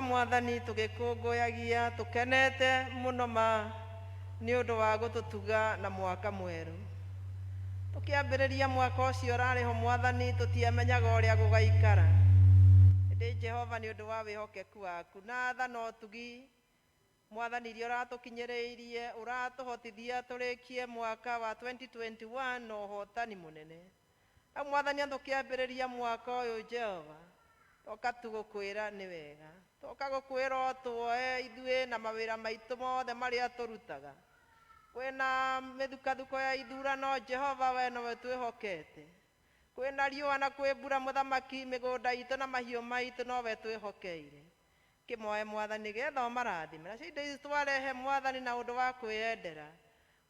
Mwathani tugikũngũyagia tukenete mũno nĩ ũndũ wa gũtũtuga na mwaka mwerũ. Tũkĩambĩrĩria mwaka ũcio ũrarĩ ho Mwathani, tũtiamenyaga ũrĩa gũgaikara. Ĩndĩ Jehova nĩ ũndũ wa wĩhokeku waku na tha no ũtugi Mwathani iria ũratũkinyĩrĩirie, ũratũhotithia tũrĩkie mwaka wa 2021 na ũhotani mũnene. Na Mwathani tũkĩambĩrĩria mwaka ũyũ Jehova, toka tũgũkwĩra nĩ wega, toka gũkwĩra tuoe ithuĩ na mawĩra maitũ mothe marĩa tũrutaga. Kwĩna mĩthukathuko ya ithurano Jehova, we nowe twĩhokete. Kwĩna riũa na kwĩ mbura Mũthamaki, mĩgũnda itũ na mahiũ maitũ nowe twĩhokeire. Kĩmoe Mwathani getha ũmarathime. Nacio indo ici twarehe Mwathani na ũndũ wa kwĩyendera,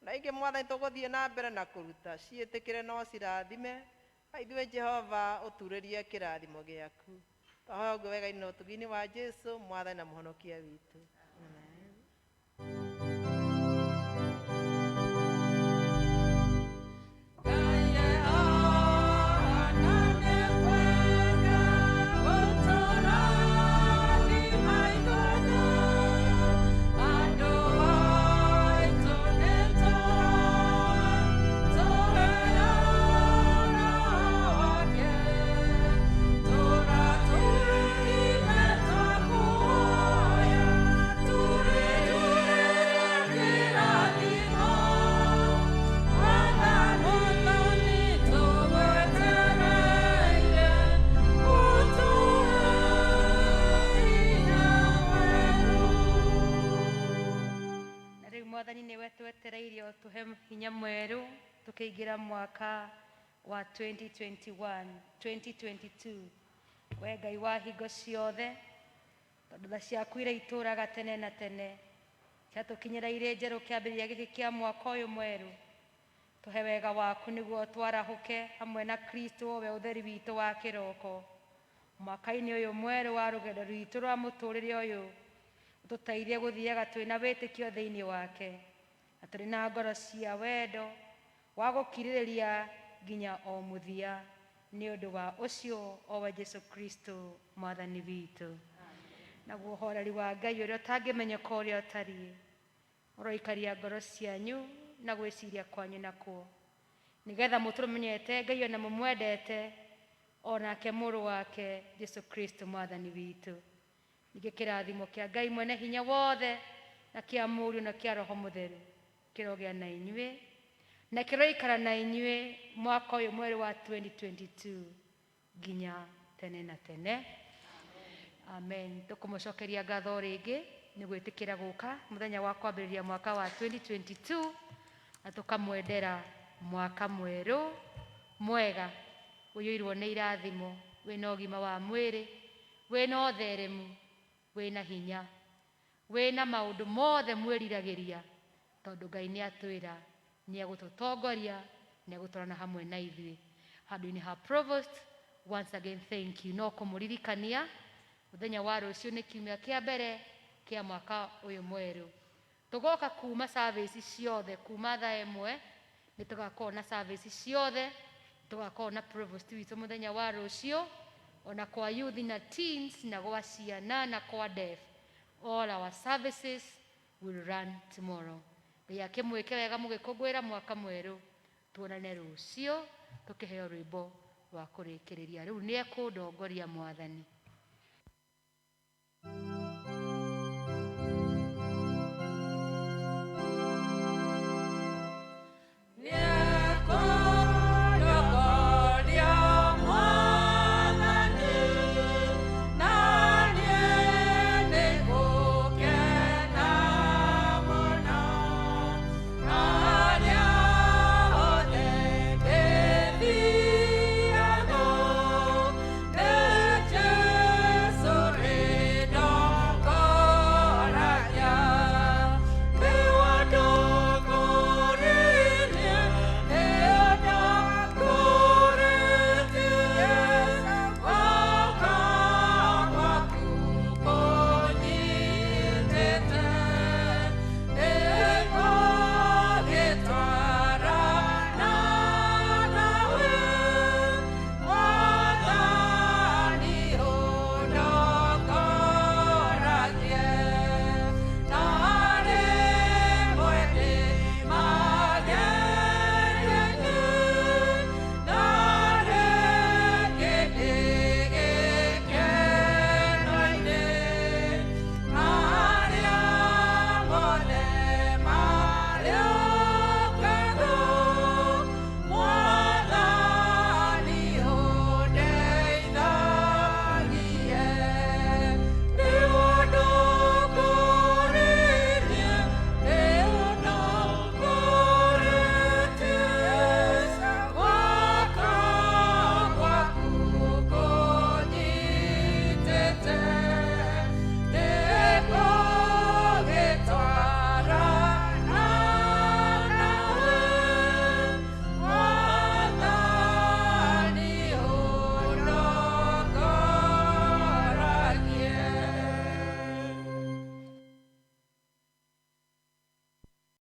na ingĩ Mwathani tũgũthiĩ na mbere na kũruta, ciĩtĩkĩre no cirathime. Na ithuĩ Jehova ũturĩrie kĩrathimo gĩaku. Twahoya ũguo wega-inĩ na ũtugi-inĩ wa Jesũ Mwathani na mũhonokia witũ. Amen. Tuhe hinya mweru tukiingira mwaka wa 2021 2022. We Ngai wa hingo ciothe, tondu tha ciaku ira ituraga tene na tene, ciatukinyira irĩ njerũ kĩambĩrĩria gĩkĩ kĩa mwaka ũyũ mwerũ, tuhe wega waku nĩguo twarahuke hamwe na Kristo, we ũtheri witũ wa kĩroko. Mwaka-inĩ ũyũ mwerũ wa rũgendo rwitũ rwa mũtũrĩre ũyũ, ũtũteithie gũthiaga twĩna wĩtĩkio thĩinĩ wake, na tũrĩ na ngoro cia wendo wa gũkirĩrĩria nginya o mũthia, nĩ ũndũ wa ũcio o wa Jesũ Kristo Mwathani witũ. Naguo ũhoreri wa Ngai ũrĩa ũtangĩmenyeka ũrĩa ũtariĩ, ũroikaria ngoro cianyu na gwĩciria kwanyu nakuo, nĩgetha mũtũmenyete Ngai ona mũmwendete, onake mũrũ wake Jesũ Kristo Mwathani witũ. Ningĩ kĩrathimo kĩa Ngai mwene hinya wothe na kĩa Mũriũ na kĩa Roho Mũtheru kĩrogĩa na inyuĩ na kĩroikara na inyuĩ mwaka ũyũ mwerũ wa 2022 nginya tene na tene. Amen. Tũkũmũcokeria ngatho rĩngĩ nĩ gwĩtĩkĩra gũka mũthenya wa kwambĩrĩria mwaka wa 2022 na tũkamwendera mwaka mwerũ mwega ũiyũirwo nĩ irathimo, wĩna ũgima wa mwĩrĩ, wĩna ũtheremu, wĩna hinya, wĩna maũndũ mothe mwĩriragĩria, tondũ Ngai nĩ atwĩra nĩ egũtũtongoria, nĩ egũtwarana hamwe na ithuĩ. Handũ-inĩ ha Provost, once again thank you. No kũmũririkania mũthenya wa rũciũ nĩ kiumia kĩa mbere kĩa mwaka ũyũ mwerũ. Tũgoka kuma service ciothe, kuma thaa 1 nĩ tũgakorwo na service ciothe, tũgakorwo na Provost witũ mũthenya wa rũciũ, ona kwa youth na teens na gwa ciana na kwa deaf. All our services will run tomorrow. Ngai akĩmwĩke wega mũgĩkũngũĩra mwaka mwerũ. Tuonane rũciũ tũkĩheo rwĩmbo rwa kũrĩkĩrĩria. Rĩu nĩ ekũndongoria Mwathani.